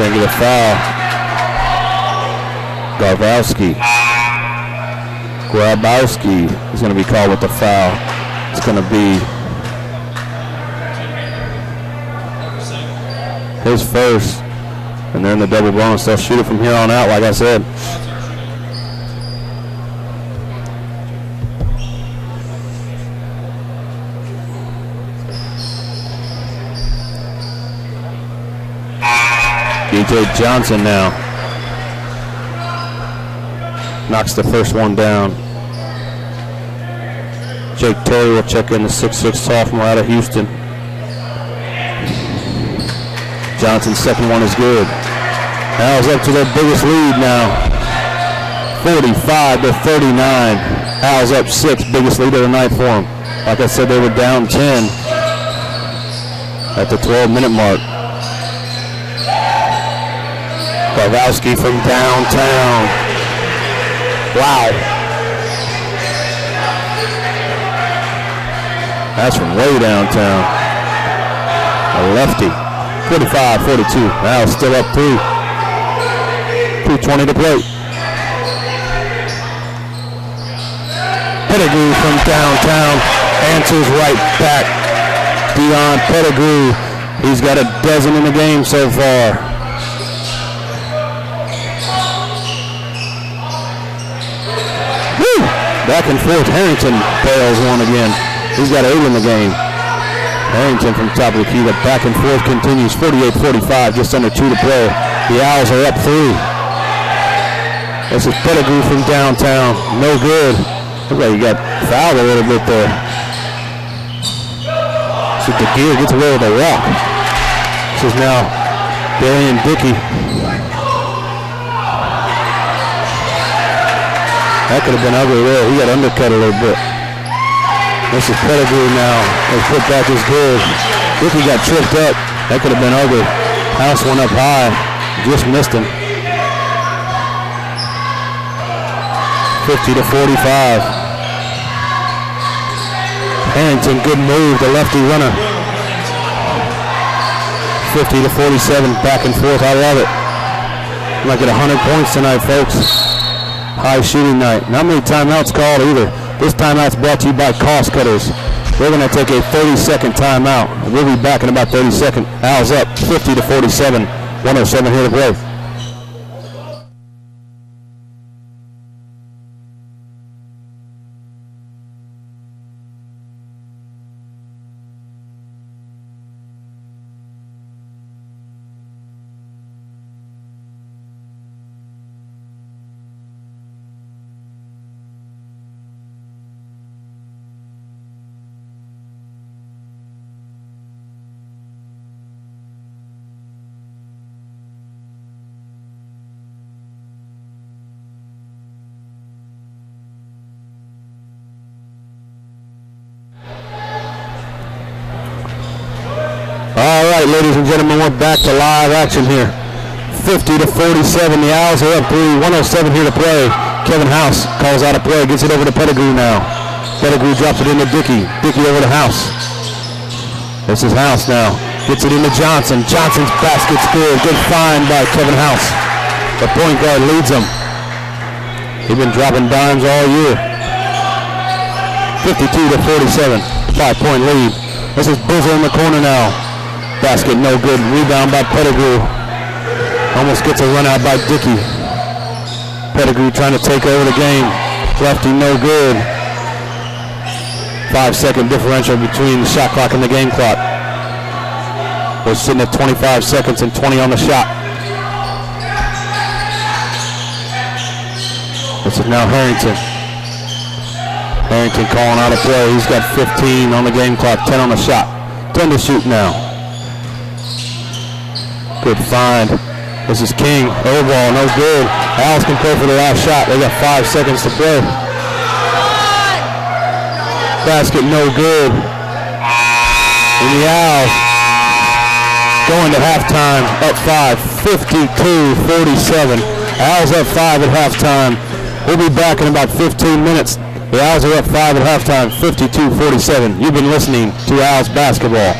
going to get a foul. Grabowski is going to be called with the foul. It's going to be his first. And they're in the double bonus. They'll shoot it from here on out, like I said. DJ Johnson now knocks the first one down. Jake Terry will check in, the 6'6" sophomore out of Houston. Johnson's second one is good. Owls up to their biggest lead now, 45-39. Owls up 6, biggest lead of the night for them. Like I said, they were down 10 at the 12-minute mark. Grabowski from downtown. Wow. That's from way downtown. A lefty. 45-42. Now still up 3. 2:20 to play. Pettigrew from downtown answers right back. Dion Pettigrew. He's got a dozen in the game so far. Woo! Back and forth. Harrington bails one again. He's got 8 in the game. Harrington from top of the key. The back and forth continues. 48-45, just under 2 to play. The Owls are up 3. This is Pettigrew from downtown. No good. Looks like he got fouled a little bit there. See if the gear gets away with a walk. This is now Darian Dickey. That could have been ugly there. He got undercut a little bit. This is Pettigrew now. His putback is good. Dickey got tripped up. That could have been ugly. House went up high. Just missed him. 50-45. Harrington, good move. The lefty runner. 50-47. Back and forth. I love it. Might get 100 points tonight, folks. High shooting night. Not many timeouts called either. This timeout's brought to you by Cost Cutters. We're going to take a 30-second timeout. We'll be back in about 30 seconds. Owls up 50-47. 107 here to play. All right, ladies and gentlemen, we're back to live action here. 50-47, the Owls are up 3, 107 here to play. Kevin House calls out a play, gets it over to Pettigrew now. Pettigrew drops it into Dickey. Dickey over to House. This is House now. Gets it into Johnson. Johnson's basket's good. Good find by Kevin House. The point guard leads him. He's been dropping dimes all year. 52-47, 5-point lead. This is Bizzle in the corner now. Basket no good. Rebound by Pettigrew. Almost gets a run out by Dickey. Pettigrew trying to take over the game. Lefty no good. 5-second differential between the shot clock and the game clock. We're sitting at 25 seconds and 20 on the shot. This is now Harrington. Harrington calling out a play. He's got 15 on the game clock, 10 on the shot. 10 to shoot now. Good find. This is King. Air ball, no good. Owls can play for the last shot. They got 5 seconds to play. Basket no good. And the Owls going to halftime up 5, 52-47. Owls up 5 at halftime. We'll be back in about 15 minutes. The Owls are up 5 at halftime, 52-47. You've been listening to Owls basketball.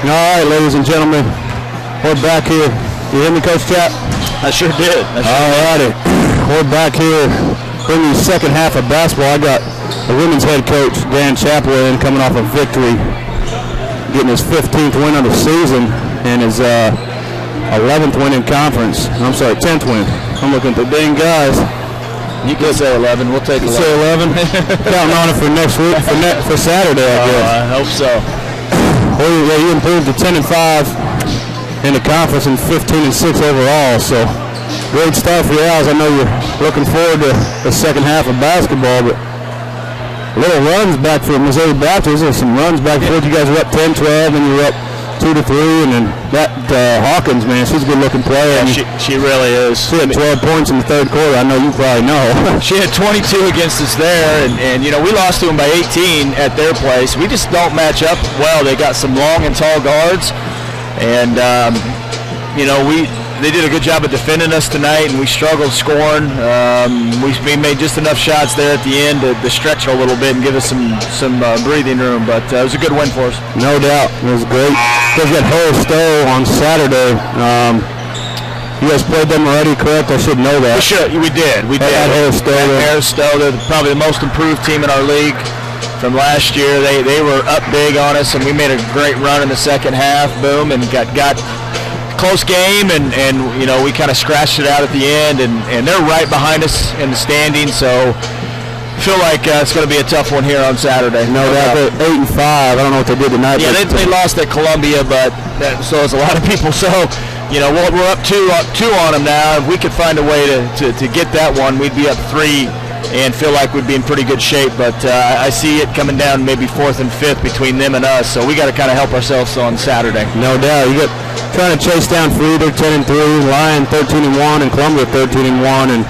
All right, ladies and gentlemen, we're back here. You hear me, Coach Chap? I sure did. All righty. We're back here bringing the second half of basketball. I got the women's head coach, Dan Chaplin, coming off a victory, getting his 15th win of the season and his 11th win in conference. I'm sorry, 10th win. I'm looking at the dang guys. You can say 11. We'll take 11. Say 11. Counting on it for next week, for Saturday, I guess. I hope so. Well, yeah, you improved to 10-5 in the conference and 15-6 overall. So great start for you, Owls. I know you're looking forward to the second half of basketball, but little runs back for Missouri Baptist. There's some runs back and forth. You guys were up 10-12, and you were up 2-3, and then that Hawkins, man, she's a good-looking player. Yeah, she really is. She had 12 points in the third quarter. I know you probably know. She had 22 against us there, and you know, we lost to them by 18 at their place. We just don't match up well. They got some long and tall guards, and you know, they did a good job of defending us tonight, and we struggled scoring. We made just enough shots there at the end to stretch a little bit and give us some breathing room, but it was a good win for us. No doubt. It was great. You guys got Harris Stowe on Saturday. You guys played them already, correct? I should know that. We did. We did. Harris Stowe. Harris Stowe, they're probably the most improved team in our league from last year. They were up big on us, and we made a great run in the second half. Boom, and got close game, and you know, we kind of scratched it out at the end, and they're right behind us in the standings, so I feel like it's going to be a tough one here on Saturday. No doubt. 8-5. I don't know what they did tonight. Yeah, they lost at Columbia, but so is a lot of people. So, you know, we're up two on them now. If we could find a way to get that one, we'd be up 3 and feel like we'd be in pretty good shape. But I see it coming down maybe 4th and 5th between them and us. So we got to kind of help ourselves on Saturday. No doubt. You got trying to chase down Frieder 10-3, Lyon 13-1, and Columbia 13-1, and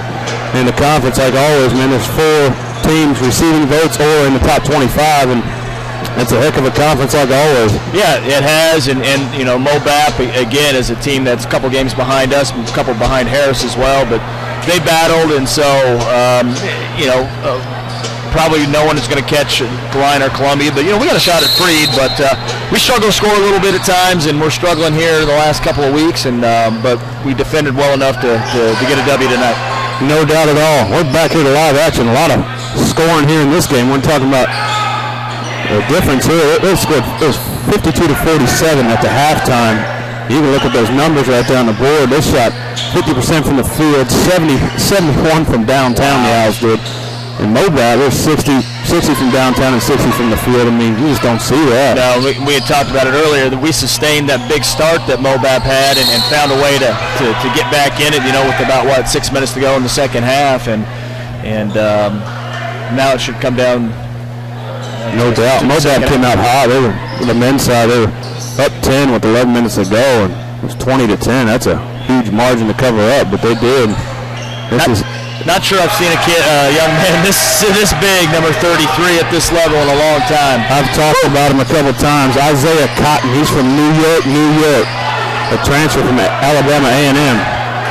in the conference, like always, man, there's 4 teams receiving votes or in the top 25, and it's a heck of a conference like always. Yeah, it has, and you know, MoBap again is a team that's a couple games behind us, a couple behind Harris as well, but they battled, and so you know, probably no one is going to catch Lyon or Columbia, but you know, we got a shot at Freed, but we struggle to score a little bit at times, and we're struggling here the last couple of weeks, and but we defended well enough to get a W tonight. No doubt at all. We're back here to live action. A lot of scoring here in this game. We're talking about the difference here. It was 52-47 at the halftime. You can look at those numbers right there on the board. They shot 50% from the field, 71 from downtown. The Owls did. And MoBap, they're 60 from downtown and 60 from the field. I mean, you just don't see that. No, we had talked about it earlier, that we sustained that big start that MoBap had and found a way to get back in it, you know, with about, 6 minutes to go in the second half. And now it should come down. No doubt. MoBap came out hot. They were, on the men's side, they were up 10 with 11 minutes to go, and it was 20-10. That's a huge margin to cover up, but they did. Not sure I've seen a young man this big, number 33 at this level in a long time. I've talked about him a couple times. Isaiah Cotton, he's from New York, a transfer from Alabama A&M.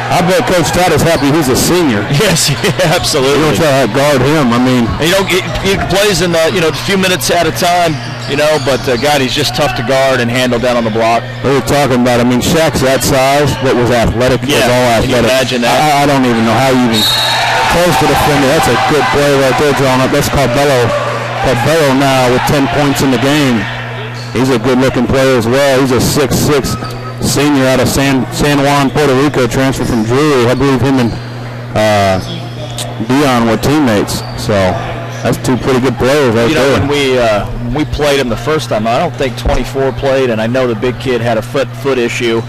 I bet Coach Todd is happy he's a senior. Yes, yeah, absolutely. You don't try to guard him. I mean, you know, he plays in a few minutes at a time. You know, but God, he's just tough to guard and handle down on the block. We were talking about, I mean, Shaq's that size, but was athletic. Yeah, was all athletic. Can you imagine that? I don't even know how you even close to defender. That's a good play right there drawn up. That's Carbello now with 10 points in the game. He's a good-looking player as well. He's a 6'6" senior out of San Juan, Puerto Rico, transferred from Drury. I believe him and Dion were teammates. So that's 2 pretty good players right there. When we played him the first time, I don't think 24 played, and I know the big kid had a foot issue.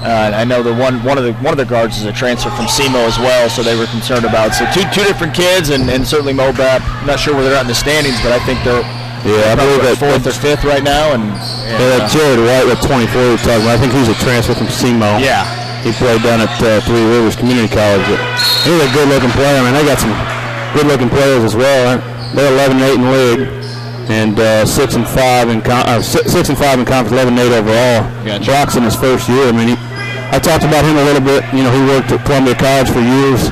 I know the one of the guards is a transfer from SEMO as well, so they were concerned about it. So two different kids, and certainly MoBap. I'm not sure where they're at in the standings, but I think they're I believe that 4th or 5th right now. And Jared White with 24 we're talking about. I think he's a transfer from SEMO. Yeah. He played down at Three Rivers Community College. But he's a good-looking player. I mean, they got some good-looking players as well. They're 11-8 in league, and 6-5 in conference, 11-8 overall. Gotcha. Brock's in his first year. I mean, I talked about him a little bit. You know, he worked at Columbia College for years,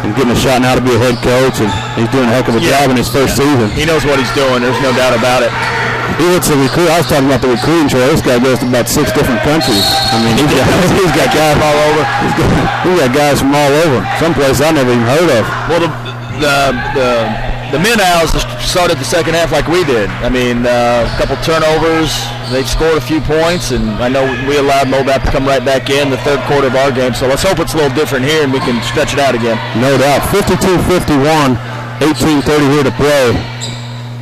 and getting a shot now to be a head coach, and he's doing a heck of a job in his first season. He knows what he's doing. There's no doubt about it. He hits a recruit. I was talking about the recruiting trail. This guy goes to about 6 different countries. I mean, he's got guys all over. He's got guys from all over. Some place I never even heard of. Well, the men Owls started the second half like we did. I mean, a couple turnovers. They've scored a few points, and I know we allowed MoBap to come right back in the third quarter of our game. So let's hope it's a little different here and we can stretch it out again. No doubt. 52-51, 18:30 here to play.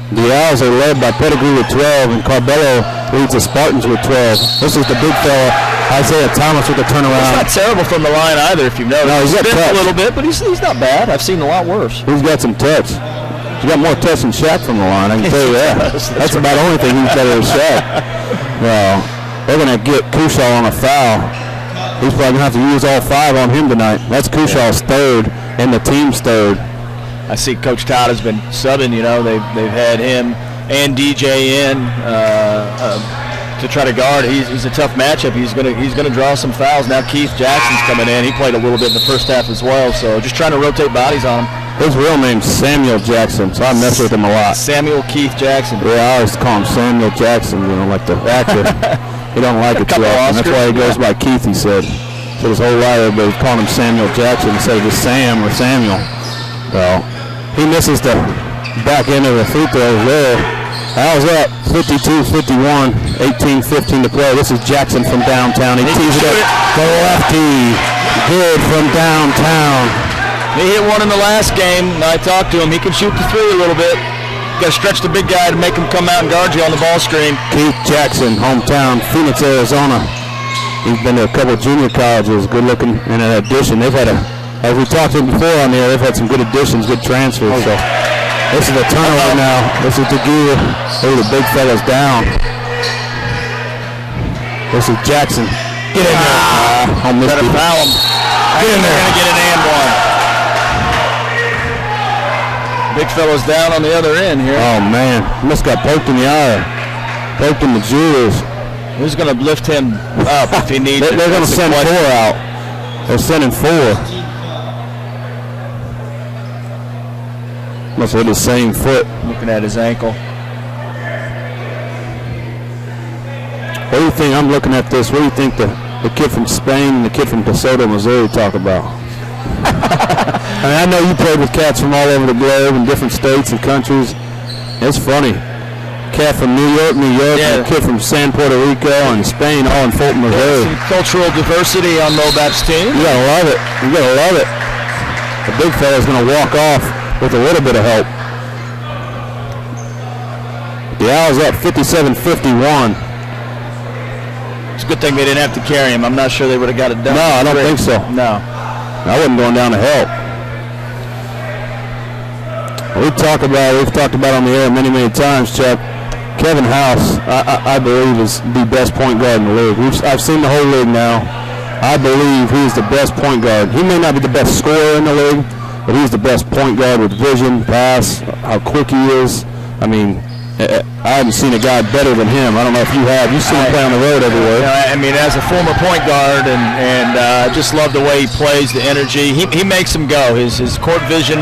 The Owls are led by Pettigrew with 12, and Carbello leads the Spartans with 12. This is the big fella, Isaiah Thomas, with the turnaround. He's not terrible from the line either, if you've noticed. No, he's got touch. A little bit, but he's not bad. I've seen a lot worse. He's got some touch. He's got more touch than Shaq from the line, I can tell you that. That's about the only thing he's better than Shaq. Well, they're going to get Kushaw on a foul. He's probably going to have to use all 5 on him tonight. That's Kushaw's third and the team's third. I see Coach Todd has been subbing. You know, they've had him and DJ in to try to guard. He's a tough matchup. He's gonna draw some fouls. Now Keith Jackson's coming in. He played a little bit in the first half as well. So just trying to rotate bodies on him. His real name's Samuel Jackson, so I mess with him a lot. Samuel Keith Jackson. Yeah, I always call him Samuel Jackson. You know, like the actor. He don't like it too often. That's why he goes by Keith. He said. So his whole life, everybody's calling him Samuel Jackson instead of just Sam or Samuel. Well. He misses the back end of the free throws there. Owls up 52-51, 18-15 to play. This is Jackson from downtown. He tees it up. The lefty. Good from downtown. He hit one in the last game. I talked to him. He can shoot the 3 a little bit. Got to stretch the big guy to make him come out and guard you on the ball screen. Keith Jackson, hometown, Phoenix, Arizona. He's been to a couple of junior colleges. Good looking in an addition. They've had as we talked to them before on there, they've had some good additions, good transfers. So this is a turnover now. This is DeGear. The big fella's down. This is Jackson. Get in there. Got to foul him. Get in there. Going to get an and one. Big fella's down on the other end here. Oh, man. He must got poked in the eye. Poked in the jewels. Who's going to lift him up if he needs it? They're going to send 4 out. They're sending 4. Must have hit his same foot. Looking at his ankle. What do you think? I'm looking at this. What do you think the kid from Spain and the kid from DeSoto, Missouri talk about? I mean, I know you played with cats from all over the globe in different states and countries. It's funny. Cat from New York, and a kid from San Puerto Rico and Spain, all in Fulton, Missouri. Some cultural diversity on MoBap's team. You gotta love it. You gotta love it. The big fella's gonna walk off with a little bit of help. The Owls up 57-51. It's a good thing they didn't have to carry him. I'm not sure they would have got it done. No, I don't think so. No. I wasn't going down to help. We've talked about on the air many, many times, Chuck. Kevin House, I believe, is the best point guard in the league. I've seen the whole league now. I believe he's the best point guard. He may not be the best scorer in the league, but he's the best point guard with vision, pass, how quick he is. I mean, I haven't seen a guy better than him. I don't know if you have. You've seen him play on the road everywhere. I mean, as a former point guard, and just love the way he plays, the energy. He makes them go. His court vision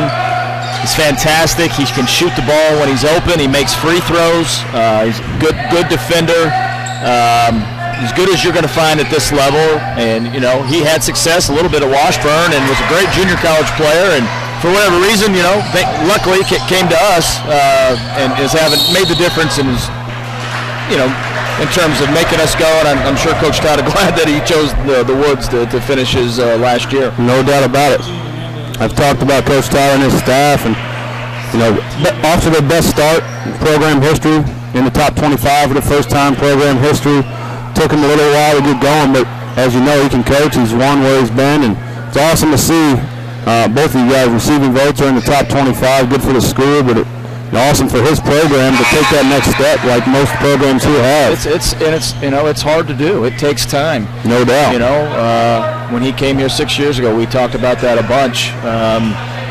is fantastic. He can shoot the ball when he's open. He makes free throws. He's a good defender. As good as you're going to find at this level. And, you know, he had success a little bit at Washburn and was a great junior college player. And for whatever reason, you know, luckily came to us and is made the difference in his, you know, in terms of making us go. And I'm sure Coach Todd is glad that he chose the Woods to finish his last year. No doubt about it. I've talked about Coach Todd and his staff, and, you know, off to their best start in program history, in the top 25 for the first time program history. Took him a little while to get going, but as you know, he can coach. He's won where he's been, and it's awesome to see both of you guys receiving votes are in the top 25. Good for the school, but awesome for his program to take that next step, like most programs here have. It's hard to do. It takes time. No doubt. You know, when he came here 6 years ago, we talked about that a bunch.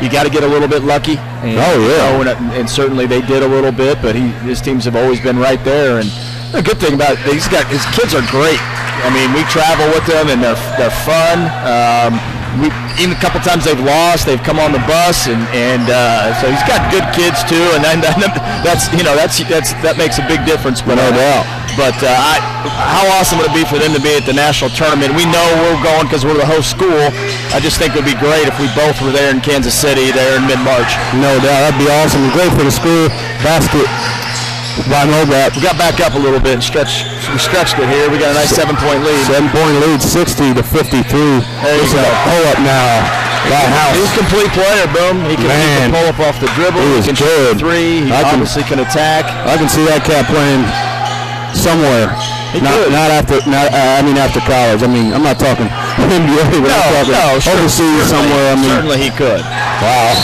You got to get a little bit lucky. And, you know, and certainly they did a little bit, but his teams have always been right there. And the good thing about it, his kids are great. I mean, we travel with them, and they're fun. even a couple times they've lost, they've come on the bus, and so he's got good kids too, and that makes a big difference. But no doubt. But how awesome would it be for them to be at the national tournament? We know we're going because we're the host school. I just think it would be great if we both were there in Kansas City there in mid-March. No doubt, that'd be awesome. Great for the school. Basket by Mobap. We got back up a little bit and we stretched it here. We got a nice 7-point lead. 7-point lead, 60 to 53. There's a pull-up now by House. He's a complete player, boom. He can pull up off the dribble. He was good. Three. He obviously can attack. I can see that cat playing somewhere. After college. I mean, I'm not talking NBA, but I'm talking overseas somewhere. Certainly he could. Wow.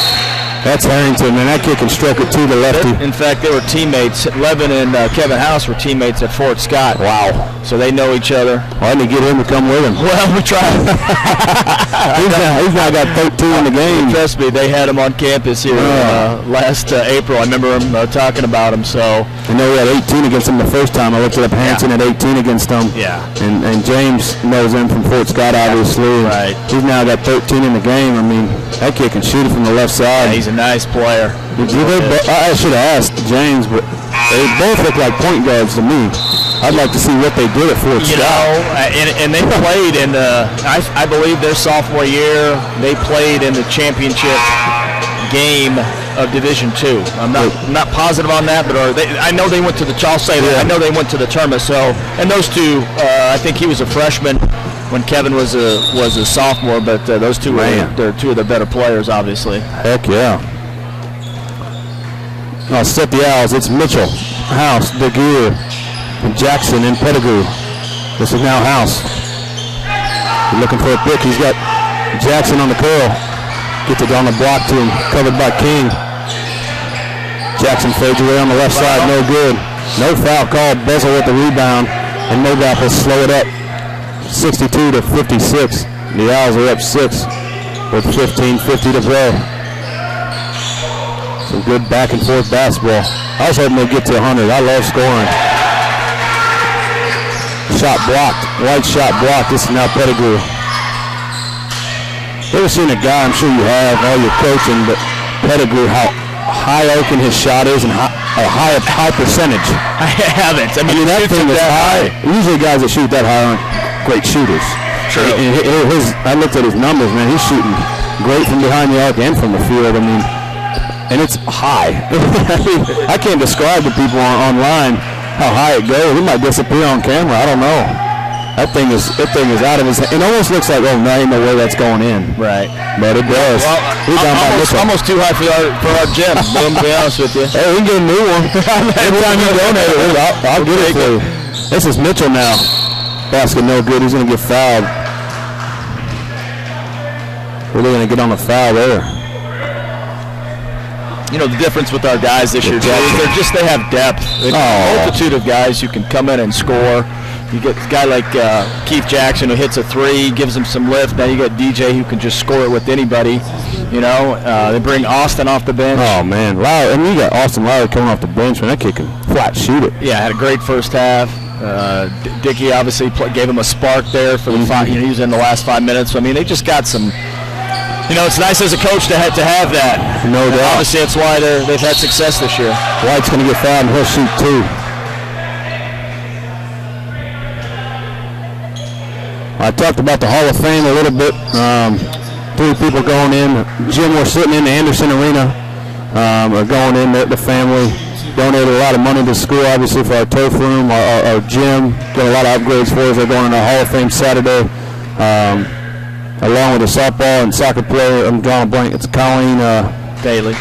That's Harrington, and that kid can stroke it to the lefty. In fact, they were teammates. Levin and Kevin House were teammates at Fort Scott. Wow. So they know each other. Why didn't he get him to come with him? Well, we tried. he's now got 13 in the game. Trust me, they had him on campus here last April. I remember him talking about him. So I know he had 18 against him the first time. I looked it up. Harrington had 18 against him. Yeah. And James knows him from Fort Scott, obviously. Right. He's now got 13 in the game. I mean, that kid can shoot it from the left side. Yeah, he's a nice player. I should have asked James, but they both look like point guards to me. I'd like to see what they did at Fort Scott. You know, and they played in the, I believe their sophomore year, they played in the championship game of Division II. I'm not positive on that, but I know they went to the, I'll say that, I know they went to the tournament. So, and those two, I think he was a freshman when Kevin was a sophomore, but those two they're two of the better players, obviously. Heck yeah. I'll set the Owls. It's Mitchell, House, DeGear, Jackson, and Pettigrew. This is now House. He's looking for a pick. He's got Jackson on the curl. Gets it on the block to him, covered by King. Jackson fades away on the left side, no good. No foul called. Bezel with the rebound, and Mogap will slow it up. 62 to 56. The Owls are up 6 with 15:50 to play. Some good back and forth basketball. I was hoping they'd get to 100. I love scoring. Shot blocked. White shot blocked. This is now Pettigrew. You ever seen a guy, I'm sure you have, all your coaching, but Pettigrew, how high open his shot is and a high percentage. I haven't. I mean that thing is high. Usually guys that shoot that high aren't great shooters. True. I looked at his numbers, man. He's shooting great from behind the arc and from the field. I mean, and it's high. I mean, I can't describe to people online how high it goes. It might disappear on camera. I don't know. That thing is out of his hand. It almost looks like, oh, no, ain't no way that's going in. Right. But it does. Well, almost too high for our gym, to be honest with you. Hey, we can get a new one. Every time you donate it, I'll get it for you. This is Mitchell now. Basket no good. He's going to get fouled. Really going to get on the foul there. You know, the difference with our guys this year, Jay, is they have depth. There's a multitude of guys who can come in and score. You get a guy like Keith Jackson who hits a three, gives him some lift. Now you got DJ who can just score it with anybody. You know, they bring Austin off the bench. Oh, man. Lowry, I mean, you got Austin Lowry coming off the bench, man. That kid can flat shoot it. Yeah, had a great first half. Dickey obviously gave him a spark there for the he was in the last 5 minutes. So, I mean, they just got some. You know, it's nice as a coach to have that. No doubt. Obviously, that's why they've had success this year. White's going to get fouled, and he'll shoot too. I talked about the Hall of Fame a little bit. 3 people going in. Jim, we're sitting in the Anderson Arena. Are going in. The family donated a lot of money to the school, obviously, for our turf room, our gym. Got a lot of upgrades for us. They're going in the Hall of Fame Saturday. Along with a softball and soccer player, I'm drawing a blank. It's Colleen Daly,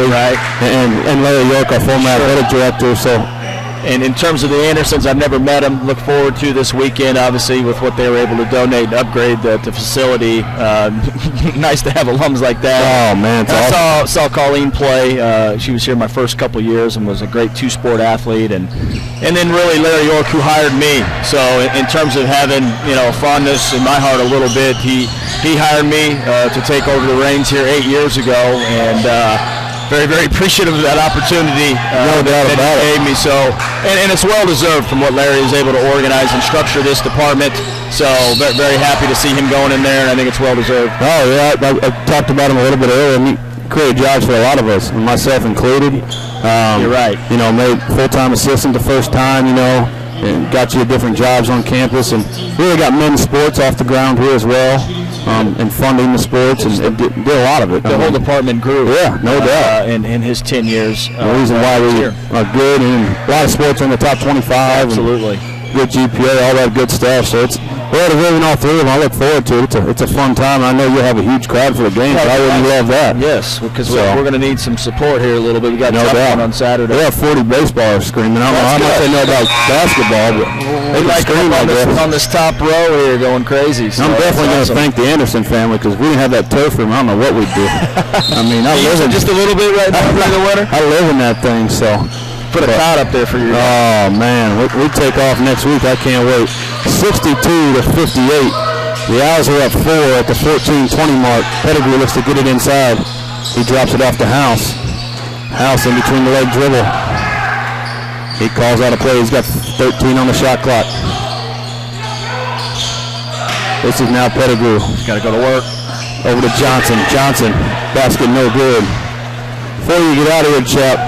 right? And Larry York, our former athletic director. So, and in terms of the Andersons, I've never met them. Look forward to this weekend, obviously, with what they were able to donate and upgrade the facility. Nice to have alums like that. Oh man, I saw Colleen play. She was here my first couple years and was a great 2-sport athlete, and then really Larry York, who hired me. So in terms of having a fondness in my heart a little bit, he hired me to take over the reins here 8 years ago, and very, very appreciative of that opportunity that he gave me. So, and it's well deserved from what Larry is able to organize and structure this department. So very, very happy to see him going in there, and I think it's well deserved. Oh yeah, I talked about him a little bit earlier. And he created jobs for a lot of us, myself included. You're right. You know, made full-time assistant the first time. You know, and got you different jobs on campus, and really got men's sports off the ground here as well, and funding the sports, and did a lot of it. The whole department grew. Yeah, no doubt. In his 10 years. The reason why we are good, and a lot of sports are in the top 25. Absolutely. Good GPA, all that good stuff. So it's we're deserving all three of them. I look forward to it. It's a fun time. I know you'll have a huge crowd for the game. So I really love that. Yes, because we're going to need some support here a little bit. We got no doubt on Saturday. We have 40 baseballers screaming. I don't know how much they know about basketball, but they like scream on this top row here going crazy. So I'm definitely going to thank the Anderson family, because if we didn't have that turf room, I don't know what we'd do. I mean, I live in just a little bit right now during the winter. I live in that thing, so. Put a cot up there for you. Oh man, we take off next week. I can't wait. 62-58. The Owls are up 4 at the 14-20 mark. Pettigrew looks to get it inside. He drops it off to House. House in between the leg dribble. He calls out a play. He's got 13 on the shot clock. This is now Pettigrew. He's got to go to work. Over to Johnson. Johnson, basket no good. Before you get out of here, chap,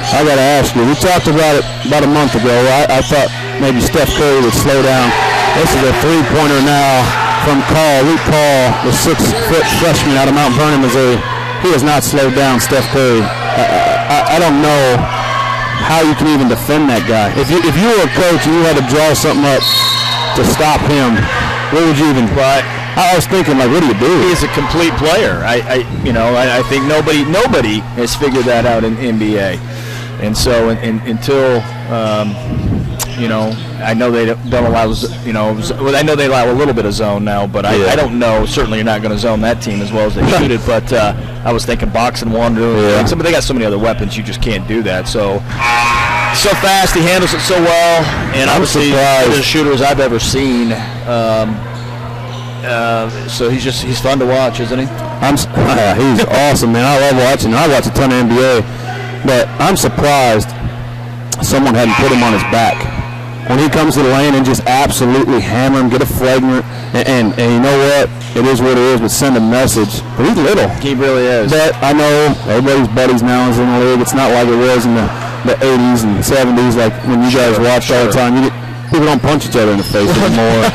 I got to ask you, we talked about it about a month ago. I thought maybe Steph Curry would slow down. This is a three-pointer now from Luke Call, the 6-foot freshman out of Mount Vernon, Missouri. He has not slowed down Steph Curry. I don't know how you can even defend that guy. If you were a coach and you had to draw something up to stop him, what would you even try? I was thinking, like, what do you do? He's a complete player. I think nobody has figured that out in NBA. And so until, I know they don't allow, I know they allow a little bit of zone now, but I don't know. Certainly you're not going to zone that team as well as they shoot it. But I was thinking box and one. They got so many other weapons, you just can't do that. So fast, he handles it so well. And obviously, the shooters I've ever seen. So he's fun to watch, isn't he? He's awesome, man. I love watching. I watch a ton of NBA. But I'm surprised someone hadn't put him on his back. When he comes to the lane and just absolutely hammer him, get a flagrant, and you know what? It is what it is, but send a message. But he's little. He really is. But I know everybody's buddies now is in the league. It's not like it was in the 80s and 70s, like when you guys watched all the time. People don't punch each other in the face anymore.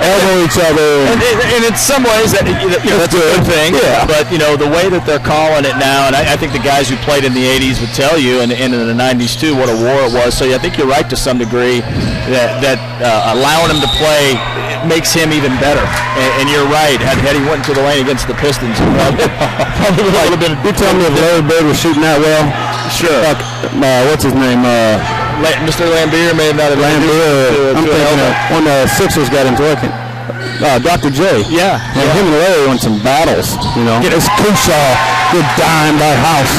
elbow each other. And in some ways, that's a good thing. Yeah. But, the way that they're calling it now, and I think the guys who played in the 80s would tell you, and in the 90s too, what a war it was. So I think you're right to some degree that allowing him to play makes him even better. And you're right. Had he went to the lane against the Pistons, probably would have been. You tell me if Larry Bird was shooting that well? Sure. What's his name? Mr. Lambier may not have I'm thinking when the Sixers got into it. Dr. J. Yeah. And him and Larry won some battles, It's Kershaw, good dime by House.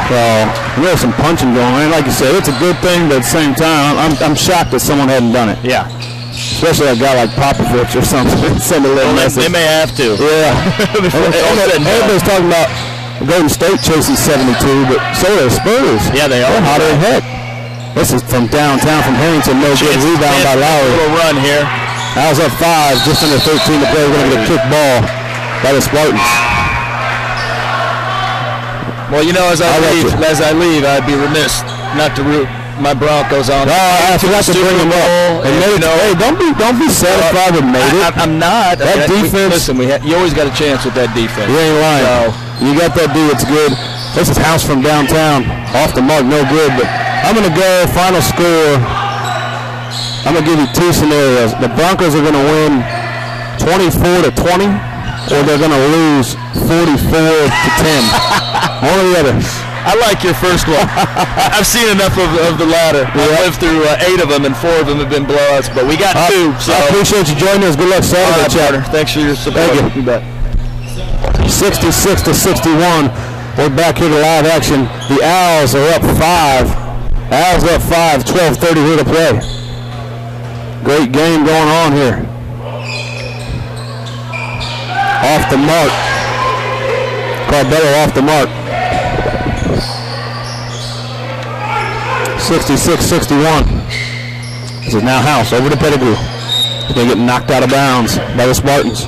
So there's some punching going on. And like you said, it's a good thing, but at the same time, I'm shocked that someone hadn't done it. Yeah. Especially a guy like Popovich or something. Send a little message. They may have to. Yeah. Everybody's talking about Golden State chasing 72, but so are the Spurs. Yeah, they are. They're hotter than heck. This is from downtown, from Harrington. No good rebound by Lowry. Little run here. Owls up 5, just under 13 to play. We're going to get a kick ball by the Spartans. Well, as I leave, I'd be remiss not to root my Broncos on. I forgot to bring them up. Hey, don't be satisfied with made it. I'm not. That defense. Listen, you always got a chance with that defense. You ain't lying. So, you got that D. It's good. This is House from downtown. Off the mark, no good. But I'm going to go final score. I'm going to give you two scenarios. The Broncos are going to win 24-20, or they're going to lose 44-10. One or the other. I like your first one. I've seen enough of the latter. I've lived through 8 of them, and 4 of them have been blowouts, but we got 2. So I appreciate you joining us. Good luck Saturday, Chapter. Thanks for your support. Thank you. 66-61. We're back here to live action. The Owls are up 5. Owls up 5. 12:30 here to play. Great game going on here. Off the mark. Carbello off the mark. 66-61. This is now House over to Pettigrew. They get knocked out of bounds by the Spartans.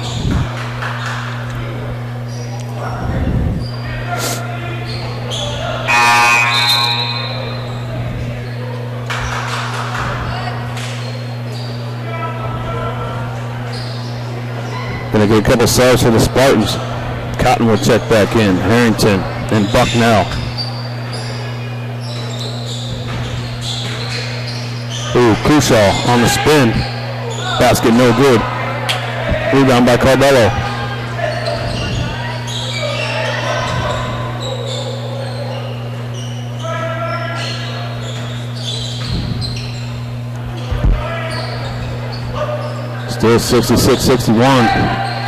Gonna get a couple subs for the Spartans. Cotton will check back in. Harrington and Bucknell. Ooh, Cushaw on the spin. Basket no good. Rebound by Carbello. Still 66-61.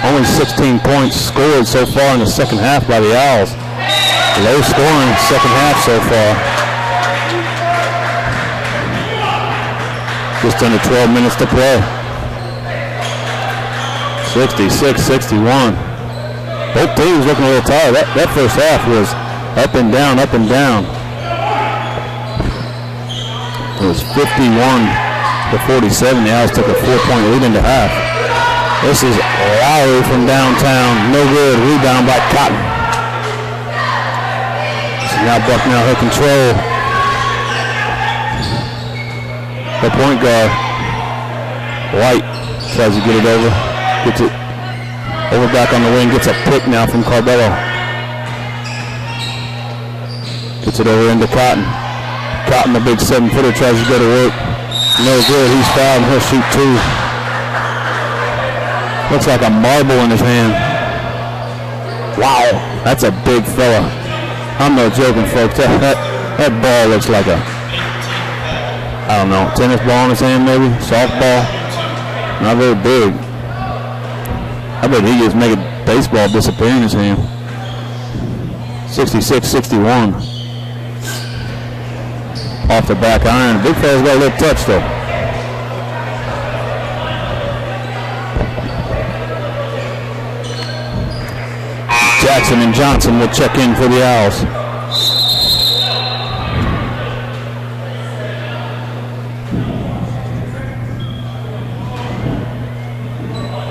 Only 16 points scored so far in the second half by the Owls. Low scoring second half so far. Just under 12 minutes to play. 66-61. Both teams looking a little tired. That first half was up and down, up and down. It was 51-47. The Owls took a 4-point lead into half. This is Lowry from downtown. No good. Rebound by Cotton. So now Bucknell has control. The point guard, White, tries to get it over. Gets it over back on the wing. Gets a pick now from Carbello. Gets it over into Cotton. Cotton, the big 7-footer, tries to go to work. No good. He's fouled and he'll shoot 2. Looks like a marble in his hand. Wow, that's a big fella. I'm not joking, folks. That ball looks like a, I don't know, tennis ball in his hand maybe? Softball? Not very big. I bet he just make a baseball disappear in his hand. 66-61. Off the back iron. Big fella's got a little touch though. Jackson and Johnson will check in for the Owls.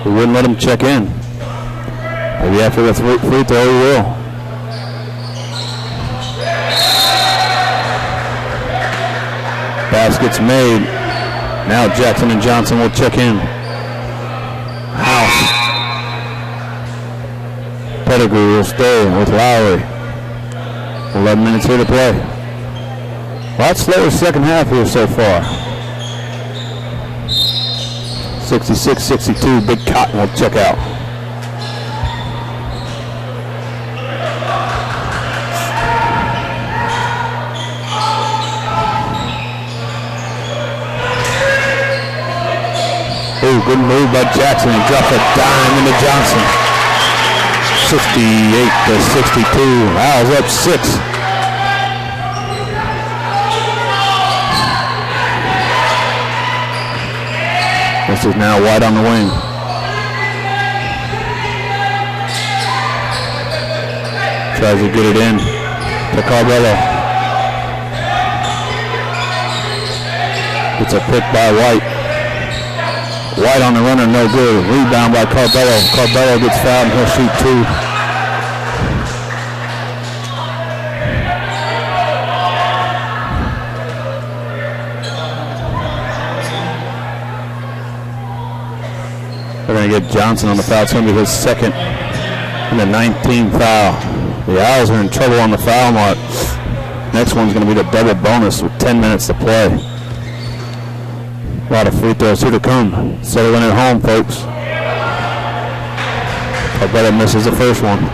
We wouldn't let him check in. Maybe after the free throw, he will. Basket's made. Now Jackson and Johnson will check in. House. Pettigrew will stay with Lowry. 11 minutes here to play. A lot slower second half here so far. 66-62, Big Cotton will check out. Ooh, good move by Jackson. He dropped a dime into Johnson. 68-62. Owls up 6. This is now White on the wing. Tries to get it in to Carbello. It's a pick by White. White on the runner, no good. Rebound by Carbello. Carbello gets fouled and he'll shoot 2. They're going to get Johnson on the foul. It's going to be his second and the 19th foul. The Owls are in trouble on the foul mark. Next one's going to be the double bonus with 10 minutes to play. A lot of free throws here to come. Settling at home, folks. Carbello misses the first one.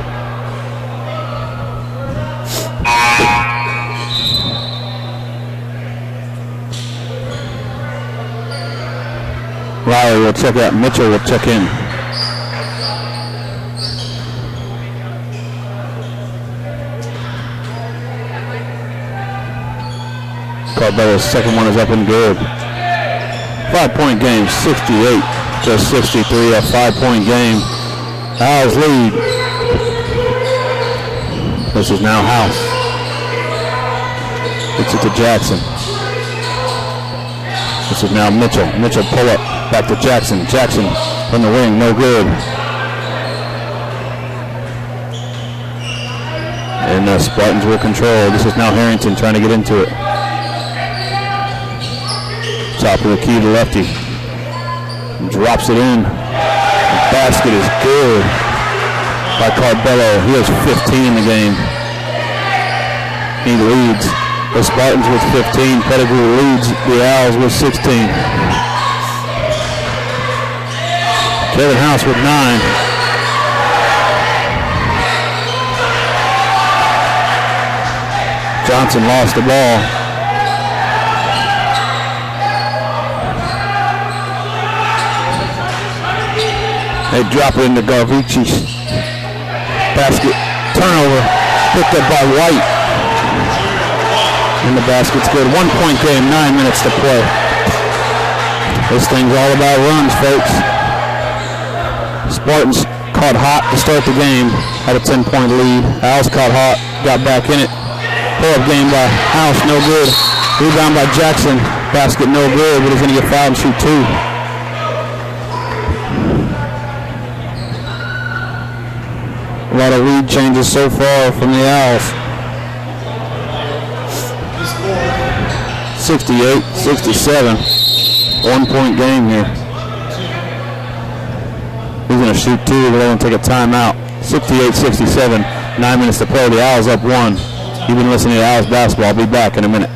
Lowry will check out. Mitchell will check in. Carbello's second one is up and good. 5-point game, 68-63. A 5-point game. Owls lead. This is now House. Gets it to Jackson. The This is now Mitchell. Mitchell pull up, back to Jackson. Jackson from the wing, no good. And the Spartans will control. This is now Harrington trying to get into it. Top of the key to lefty. Drops it in. The basket is good by Carbello. He has 15 in the game. He leads the Spartans with 15. Pettigrew leads the Owls with 16. Kevin House with 9. Johnson lost the ball. They drop it into Garvici. Basket turnover picked up by White. And the basket's good. 1 point game, 9 minutes to play. This thing's all about runs, folks. Spartans caught hot to start the game. Had a 10-point lead. Owls caught hot, got back in it. Pull-up game by House, no good. Rebound by Jackson. Basket no good, but he's going to get fouled and shoot 2. A lot of lead changes so far from the Owls. 68-67. 1 point game here. He's going to shoot 2, but they're going to take a timeout. 68-67. 9 minutes to play. The Owls up 1. You've been listening to Owls basketball. I'll be back in a minute.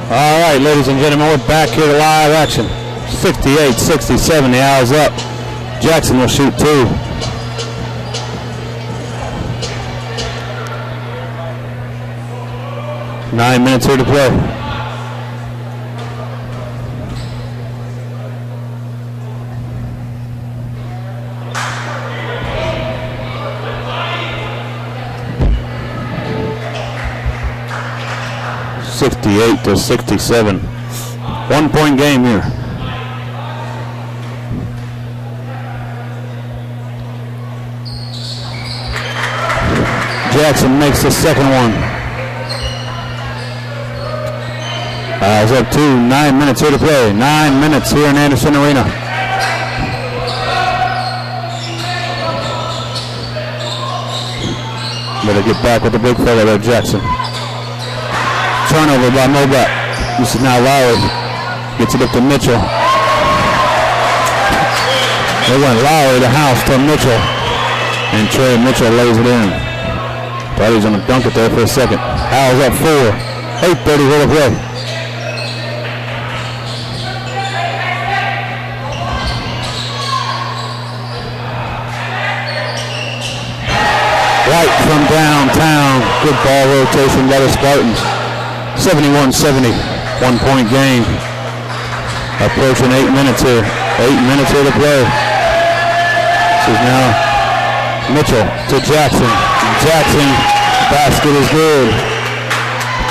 All right, ladies and gentlemen, we're back here to live action. 68-67, the Owls up. Jackson will shoot 2. Nine minutes here to play. to 67. 1 point game here. Jackson makes the second one. Owls up 2, 9 minutes here to play. 9 minutes here in Anderson Arena. Better get back with the big fella there, Jackson. Turnover by Mobat. This is now Lowry. Gets it up to Mitchell. They went Lowry to House to Mitchell. And Trey Mitchell lays it in. Thought he was going to dunk it there for a second. Owls up 4. 8:30 here to play. White from downtown. Good ball rotation by the Spartans. 71-70. 1 point game. Approaching 8 minutes here. 8 minutes here to play. This is now Mitchell to Jackson. Jackson, basket is good.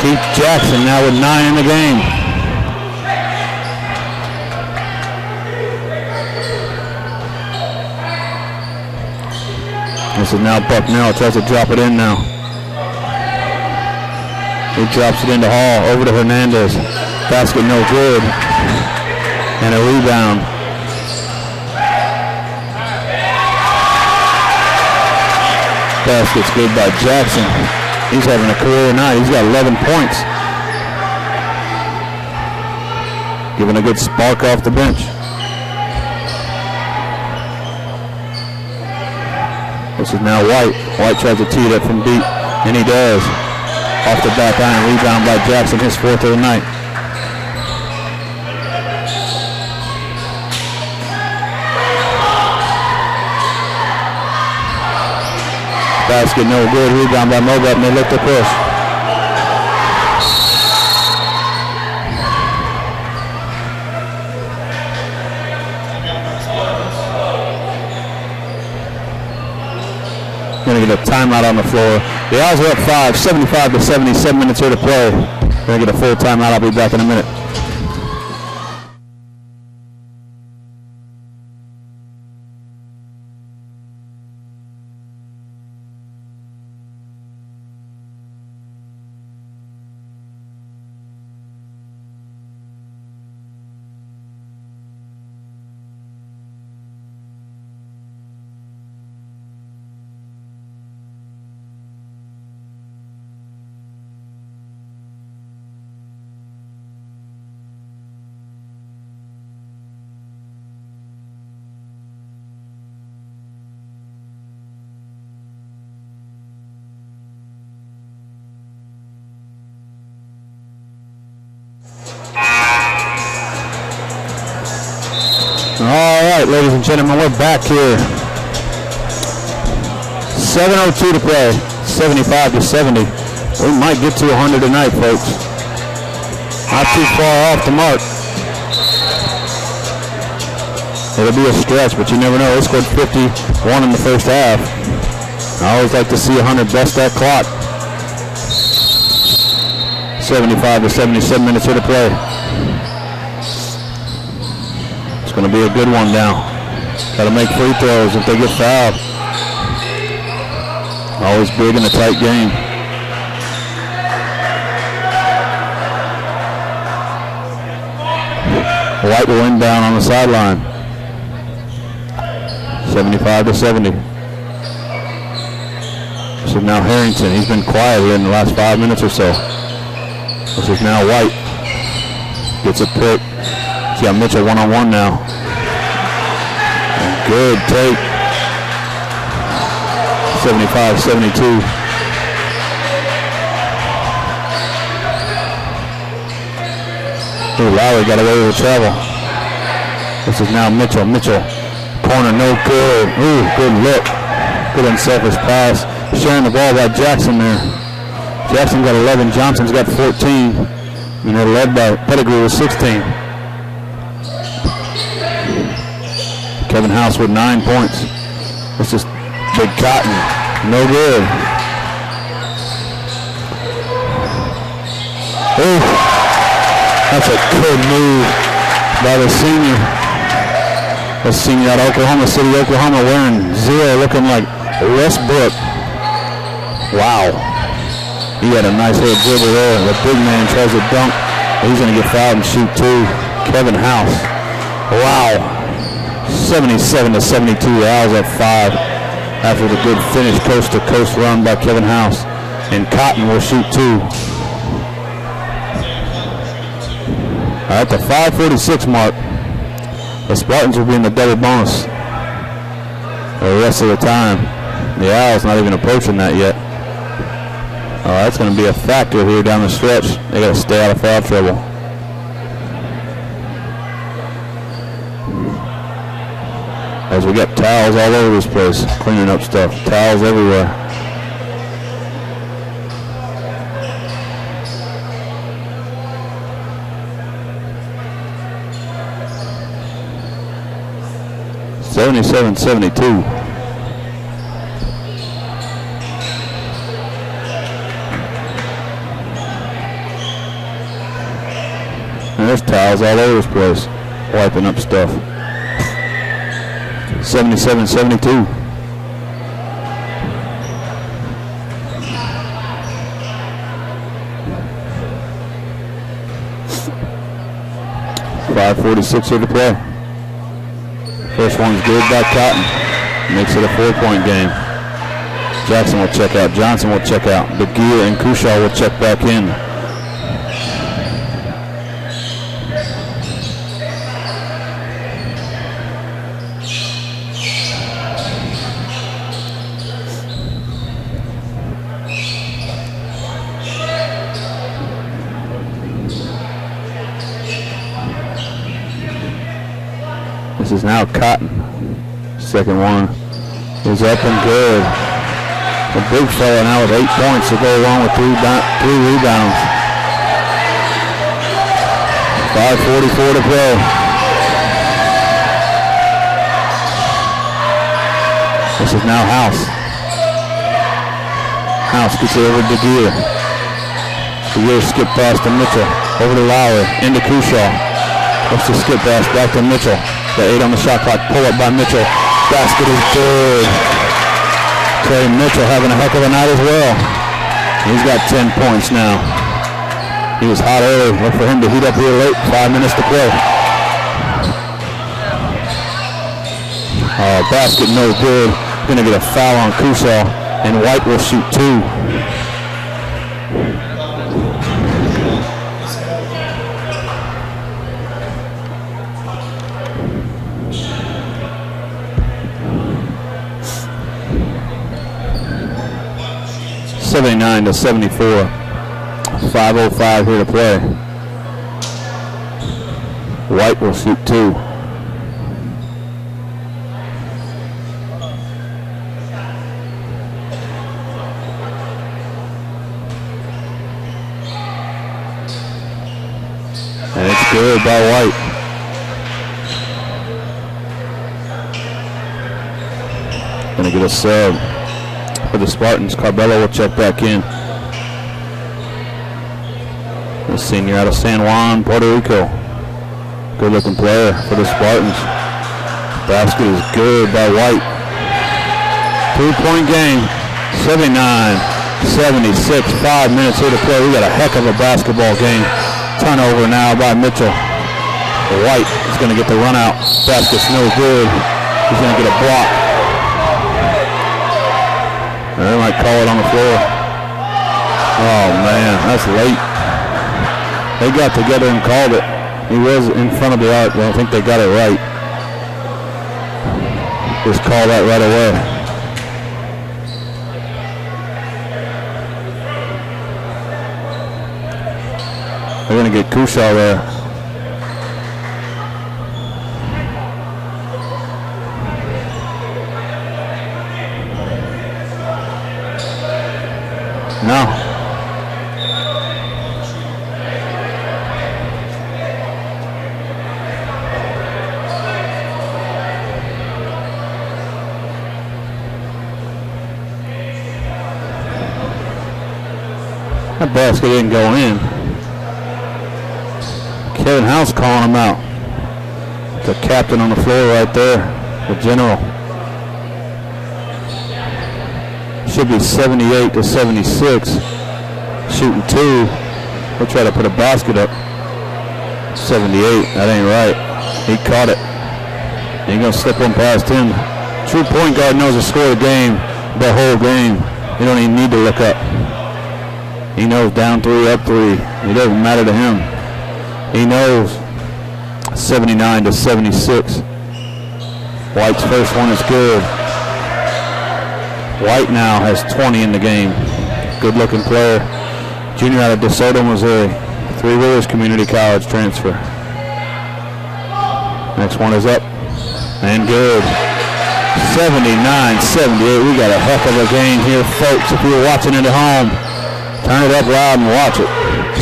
Keep Jackson now with 9 in the game. This is now Bucknell, tries to drop it in now. He drops it into Hall, over to Hernandez. Basket no good. And a rebound. Basket's good by Jackson. He's having a career night. He's got 11 points. Giving a good spark off the bench. This is now White. White tries to tee it up from deep, and he does. Off the back iron, rebound by Jackson, his 4th of the night. Basket no good, rebound by Mobap, and they look to push. Going to get a timeout on the floor. The Owls are up 5, 75-70, 7 minutes here to play. Going to get a full timeout. I'll be back in a minute. All right, ladies and gentlemen, we're back here. 7:02 to play, 75-70. We might get to 100 tonight, folks. Not too far off the mark. It'll be a stretch, but you never know. They scored 51 in the first half. I always like to see 100 best that clock. 75-70, 7 minutes here to play. Going to be a good one now. Got to make free throws if they get fouled. Always big in a tight game. White will inbound on the sideline. 75-70. This is now Harrington. He's been quiet here in the last 5 minutes or so. This is now White. Gets a pick. He's got Mitchell one-on-one now. Good take. 75-72. Ooh, Lowry got away with the travel. This is now Mitchell. Mitchell. Corner, no good. Ooh, good look. Good unselfish pass. Sharing the ball by Jackson there. Jackson got 11. Johnson's got 14. And they're led by Pettigrew with 16. Kevin House with 9 points. This is Big Cotton. No good. Oh, that's a good move by the senior. The senior out of Oklahoma City, Oklahoma, wearing 0, looking like Westbrook. Wow. He had a nice little dribble there. The big man tries to dunk. He's going to get fouled and shoot 2. Kevin House. Wow. 77-72, the Owls at 5 after the good finish coast-to-coast run by Kevin House. And Cotton will shoot 2. All right, the 5:46 mark. The Spartans will be in the double bonus the rest of the time. The Owls not even approaching that yet. That's going to be a factor here down the stretch. They got to stay out of foul trouble. As we got towels all over this place, cleaning up stuff. Towels everywhere. 77-72. And there's towels all over this place, wiping up stuff. 77-72. .546 here to play. First one's good by Cotton. Makes it a 4-point game. Jackson will check out. Johnson will check out. DeGear and Kushaw will check back in. This is now Cotton. Second one is up and good. A big fella now with 8 points to go along with three rebounds. 5:44 to play. This is now House. House gets it over to DeGear. DeGear skip pass to Mitchell. Over to Lowry. Into Kushaw. What's the skip pass back to Mitchell. The 8 on the shot clock. Pull up by Mitchell. Basket is good. Trey Mitchell having a heck of a night as well. He's got 10 points now. He was hot early. Look for him to heat up here late. 5 minutes to play. Basket no good. Going to get a foul on Kushaw, and White will shoot 2. $79 to 74. 5:05 here to play. White will shoot 2. And it's good by White. Gonna get a sub for the Spartans. Carbello will check back in. The senior out of San Juan, Puerto Rico. Good looking player for the Spartans. Basket is good by White. 2-point game. 79-76. 5 minutes here to play. We got a heck of a basketball game. Turnover now by Mitchell. White is going to get the run out. Basket's no good. He's going to get a block. They might call it on the floor. Oh man, that's late. They got together and called it. He was in front of the arc, but I think they got it right. Just call that right away. They're going to get Kushaw there. No. That basket didn't go in. Kevin House calling him out. The captain on the floor right there, the general. Should be 78 to 76. Shooting 2. We'll try to put a basket up. 78, that ain't right. He caught it. Ain't gonna slip one past him. True point guard knows the score of the game, the whole game. You don't even need to look up. He knows down 3, up 3. It doesn't matter to him. He knows. 79 to 76. White's first one is good. White now has 20 in the game. Good looking player. Junior out of DeSoto, Missouri. Three Rivers Community College transfer. Next one is up. And good. 79-78. We got a heck of a game here, folks. If you're watching it at home, turn it up loud and watch it.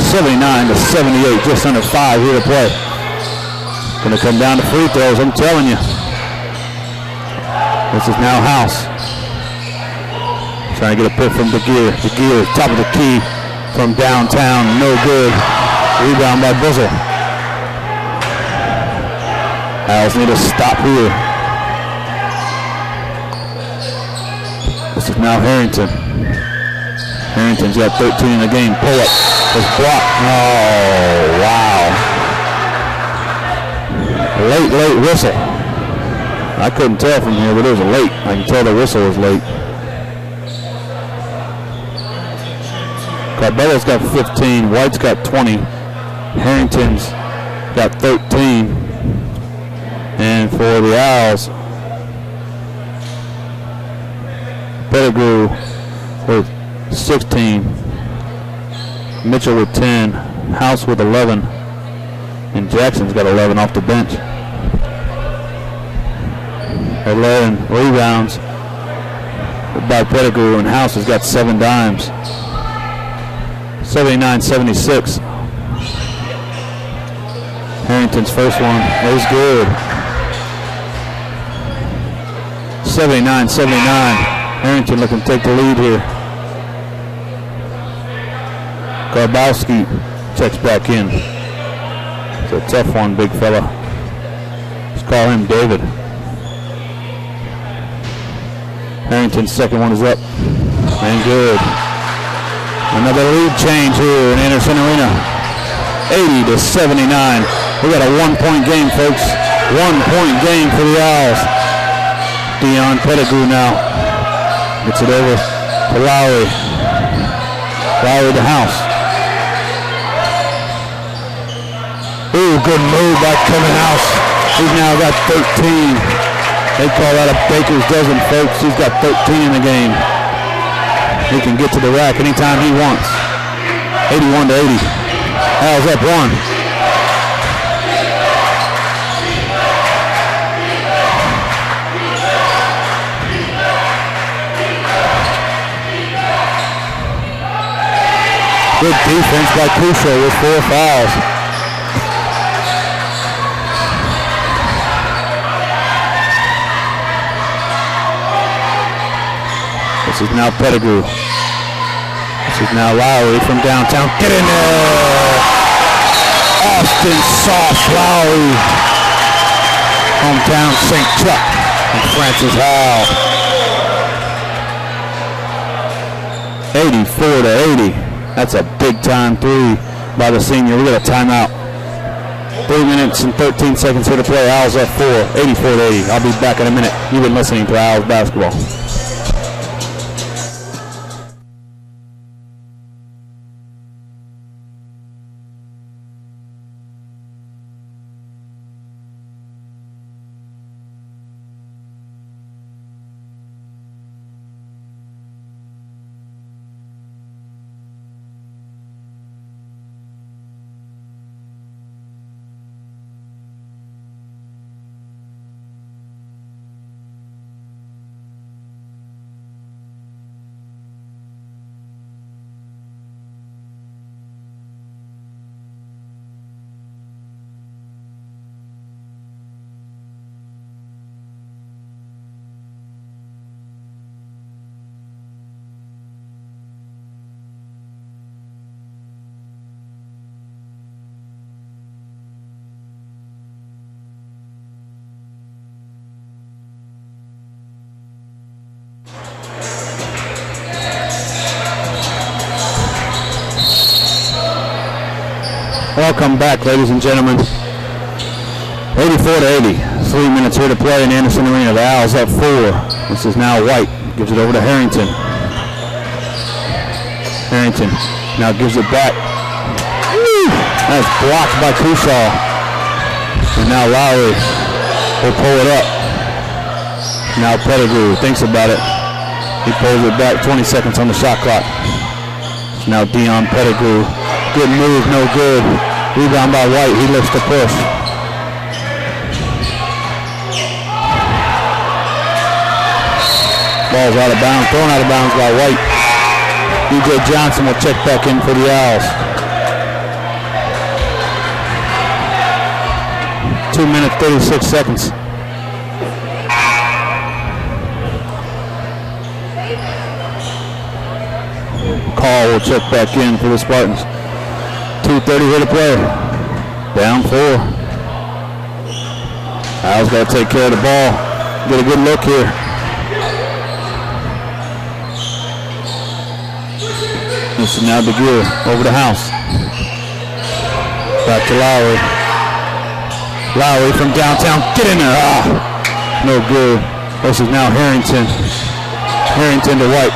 79 to 78. Just under 5 here to play. Going to come down to free throws, I'm telling you. This is now House. Trying to get a pick from DeGear. DeGear, top of the key from downtown. No good. Rebound by Buzzle. Owls need to stop here. This is now Harrington. Harrington's got 13 in the game. Pull up. It's blocked. Oh, wow. Late whistle. I couldn't tell from here, but it was late. I can tell the whistle was late. Carbella's got 15. White's got 20. Harrington's got 13. And for the Owls, Pettigrew with 16. Mitchell with 10. House with 11. And Jackson's got 11 off the bench. 11 rebounds by Pettigrew, and House has got 7 dimes. 79-76. Harrington's first one is good. 79-79. Harrington looking to take the lead here. Garbowski checks back in. It's a tough one, big fella. Let's call him David. Harrington's second one is up. And good. Another lead change here in Anderson Arena. 80-79. We got a 1-point game, folks. 1-point game for the Owls. Dion Pettigrew now gets it over to Lowry. Lowry to House. Ooh, good move by Kevin House. He's now got 13. They call that a baker's dozen, folks. He's got 13 in the game. He can get to the rack anytime he wants. 81-80. Owls up 1. Good defense by Crusoe with 4 fouls. This is now Pettigrew. This is now Lowry from downtown. Get in there! Austin Sauce Lowry. Hometown St. Chuck and Francis Howell. 84-80. That's a big time 3 by the senior. We got a timeout. 3 minutes and 13 seconds here to play. Owls up 4, 84-80. I'll be back in a minute. You've been listening to Owls basketball. Welcome back, ladies and gentlemen. 84-80. 3 minutes here to play in Anderson Arena. The Owls up 4. This is now White. Gives it over to Harrington. Harrington now gives it back. That's blocked by Crusoe. And now Lowry will pull it up. Now Pettigrew thinks about it. He pulls it back. 20 seconds on the shot clock. It's now Dion Pettigrew. Good move, no good. Rebound by White. He lifts the push. Ball's out of bounds, thrown out of bounds by White. DJ Johnson will check back in for the Owls. 2 minutes, 36 seconds. Call will check back in for the Spartans. 2:30 here to play. Down 4. Owls got to take care of the ball. Get a good look here. This is now DeGear over to House. Back to Lowry. Lowry from downtown. Get in there. Ah, no good. This is now Harrington. Harrington to White.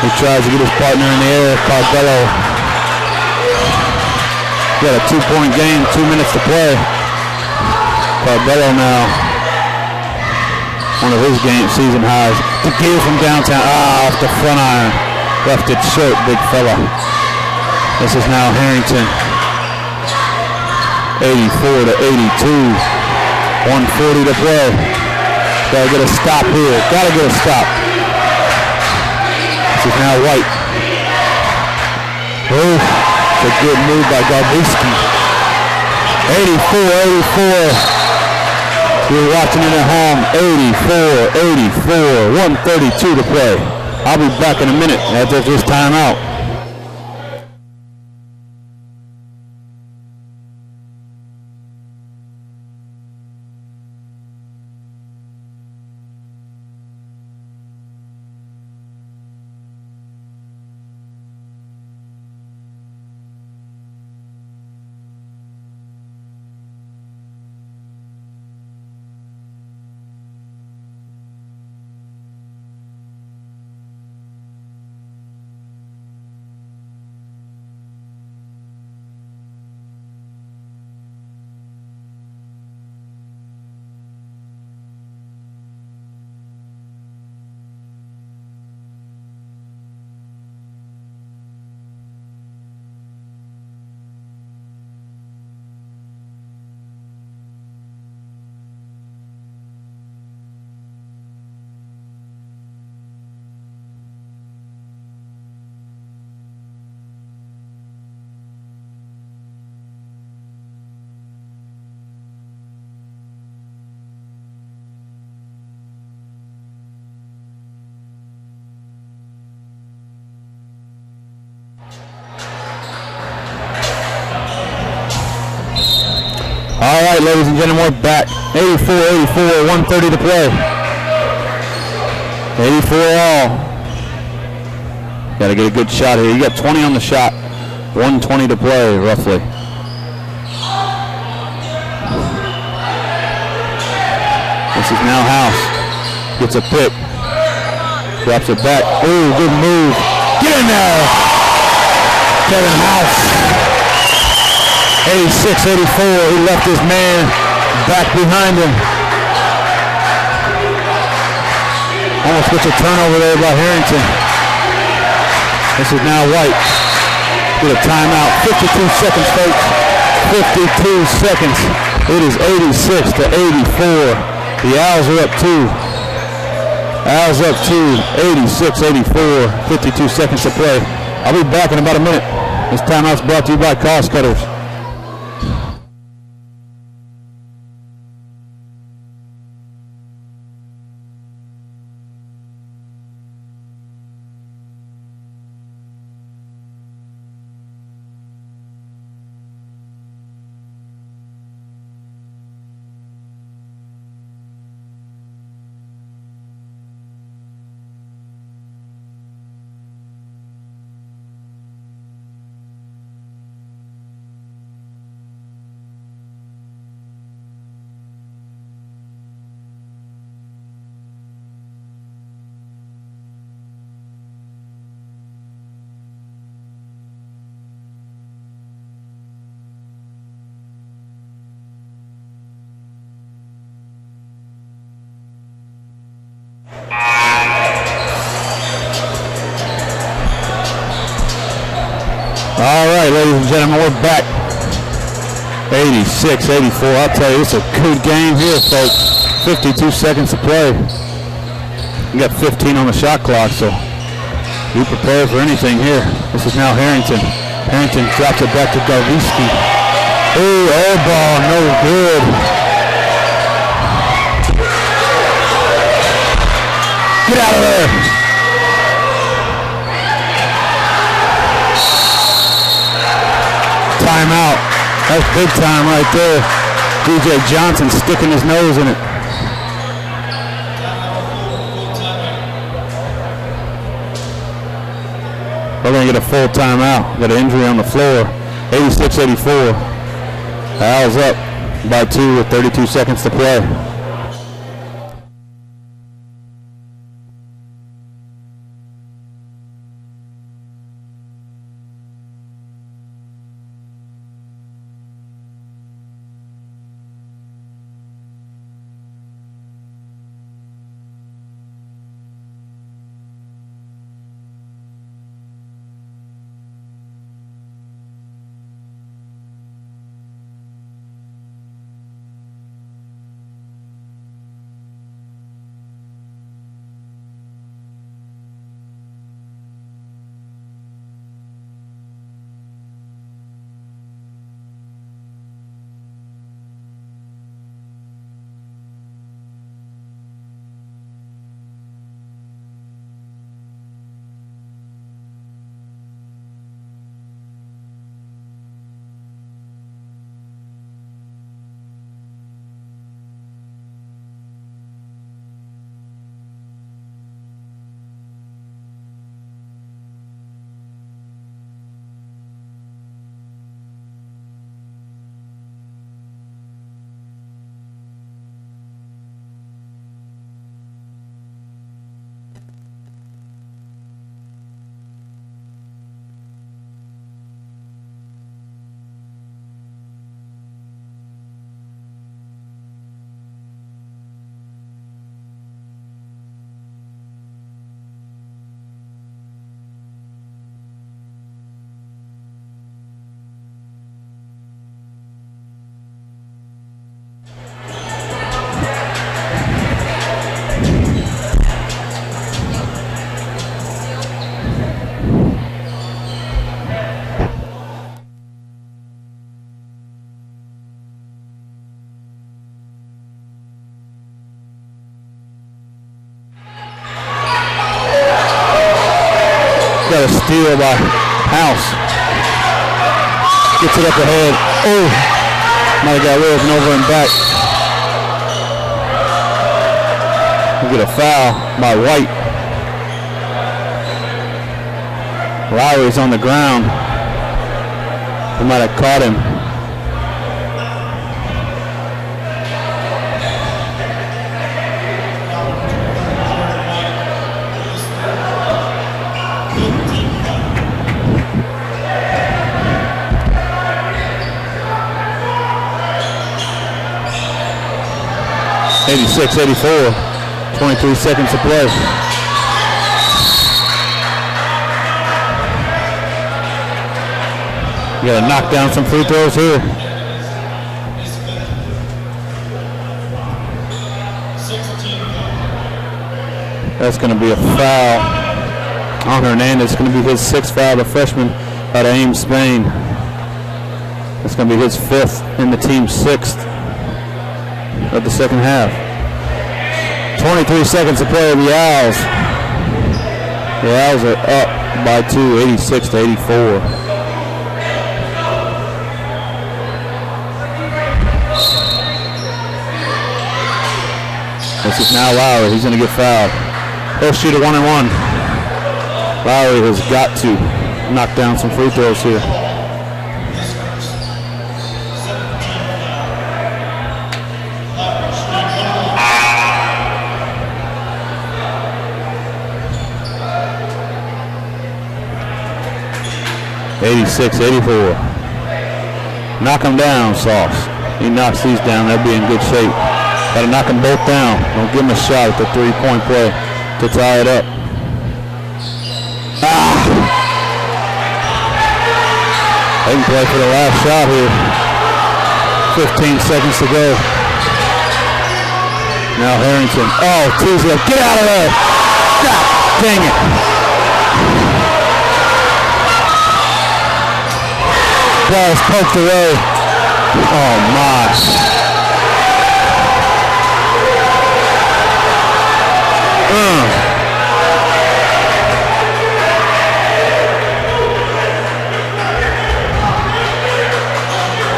He tries to get his partner in the air, Carbello. Got a 2-point game, 2 minutes to play. Carbello now, one of his season highs. The gear from downtown, off the front iron. Left it short, big fella. This is now Harrington. 84 to 82. 140 to play. Gotta get a stop here. Gotta get a stop. This is now White. Oh, it's a good move by Garbuski. 84-84. You're watching it at home. 84-84. 132 to play. I'll be back in a minute after this timeout. All right, ladies and gentlemen, we're back. 84-84, 130 to play. 84 all. Got to get a good shot here. You got 20 on the shot. 120 to play, roughly. This is now House. Gets a pick. Drops it back. Oh, good move. Get in there. Kevin House. 86-84, he left his man back behind him. Almost gets a turnover there by Harrington. This is now White. Get a timeout. 52 seconds, folks. 52 seconds. It is 86-84. The Owls are up 2. Owls up 2. 86-84. 52 seconds to play. I'll be back in about a minute. This timeout's brought to you by Cost Cutters. All right, ladies and gentlemen, we're back. 86-84. I'll tell you, it's a good game here, folks. 52 seconds to play. You got 15 on the shot clock, so be prepared for anything here. This is now Harrington. Harrington drops it back to Garbuski. Oh, air ball, no good. Get out of there. Timeout. That's big time right there. DJ Johnson sticking his nose in it. We're going to get a full timeout. Got an injury on the floor. 86-84. Owls up by 2 with 32 seconds to play. steal by House. Gets it up ahead. Oh, might have got rid of an over and back. We get a foul by White. Lowry's on the ground. They might have caught him. (86-84). 23 seconds to play. You got to knock down some free throws here. That's going to be a foul on Hernandez. It's going to be his 6th foul, the freshman out of Ames, Spain. It's going to be his 5th and the team's 6th of the second half. 23 seconds to play with the Owls. The Owls are up by 2, 86-84. This is now Lowry. He's going to get fouled. He'll shoot a 1-and-1. Lowry has got to knock down some free throws here. (86-84). Knock them down, Sauce. He knocks these down, they'll be in good shape. Got to knock them both down. Don't give him a shot at the three-point play to tie it up. They can play for the last shot here. 15 seconds to go. Now Harrington. Oh, Tuzio, get out of there. God dang it. Ball's poked away. Oh, my.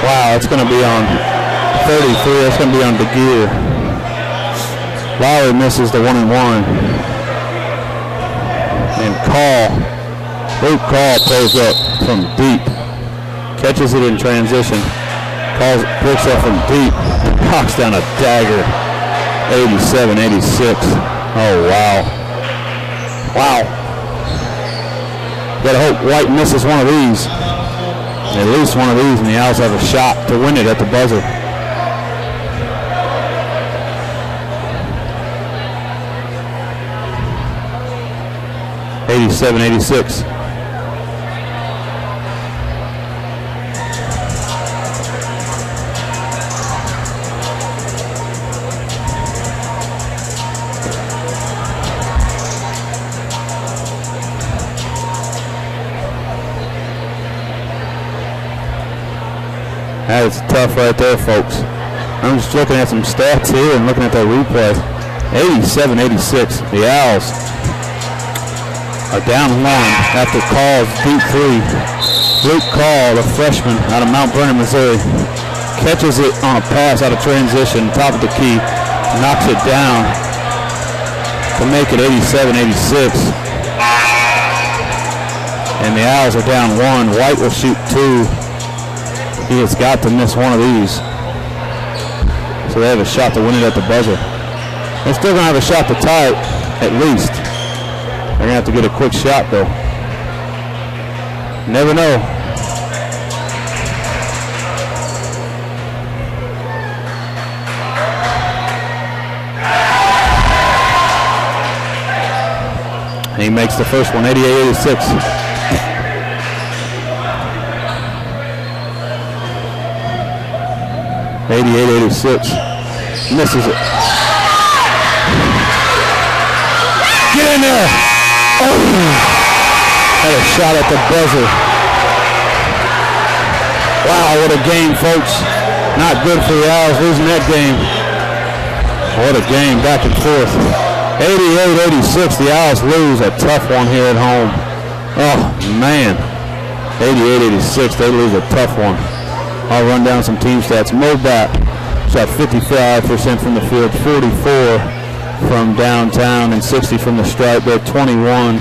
Wow, it's going to be on 33. It's going to be on DeGear. Lowry misses the 1-and-1. And Luke Call pulls up from deep. Catches it in transition. Picks up from deep. Knocks down a dagger. 87-86. Oh, wow. Wow. Gotta hope White misses one of these. At least one of these, and the Owls have a shot to win it at the buzzer. (87-86). That's tough right there, folks. I'm just looking at some stats here and looking at that replay. 87-86. The Owls are down 1 after Call's deep 3. Luke Call, the freshman out of Mount Vernon, Missouri, catches it on a pass out of transition, top of the key, knocks it down to make it 87-86. And the Owls are down 1. White will shoot 2. He has got to miss one of these. So they have a shot to win it at the buzzer. They're still going to have a shot to tie it, at least. They're going to have to get a quick shot, though. Never know. He makes the first one, 88-86. 88-86. Misses it. Get in there. Oh. Had a shot at the buzzer. Wow, what a game, folks. Not good for the Owls losing that game. What a game, back and forth. 88-86, the Owls lose a tough one here at home. Oh, man. 88-86, they lose a tough one. I'll run down some team stats. Mobap shot 55% from the field, 44 from downtown, and 60 from the stripe. They're 21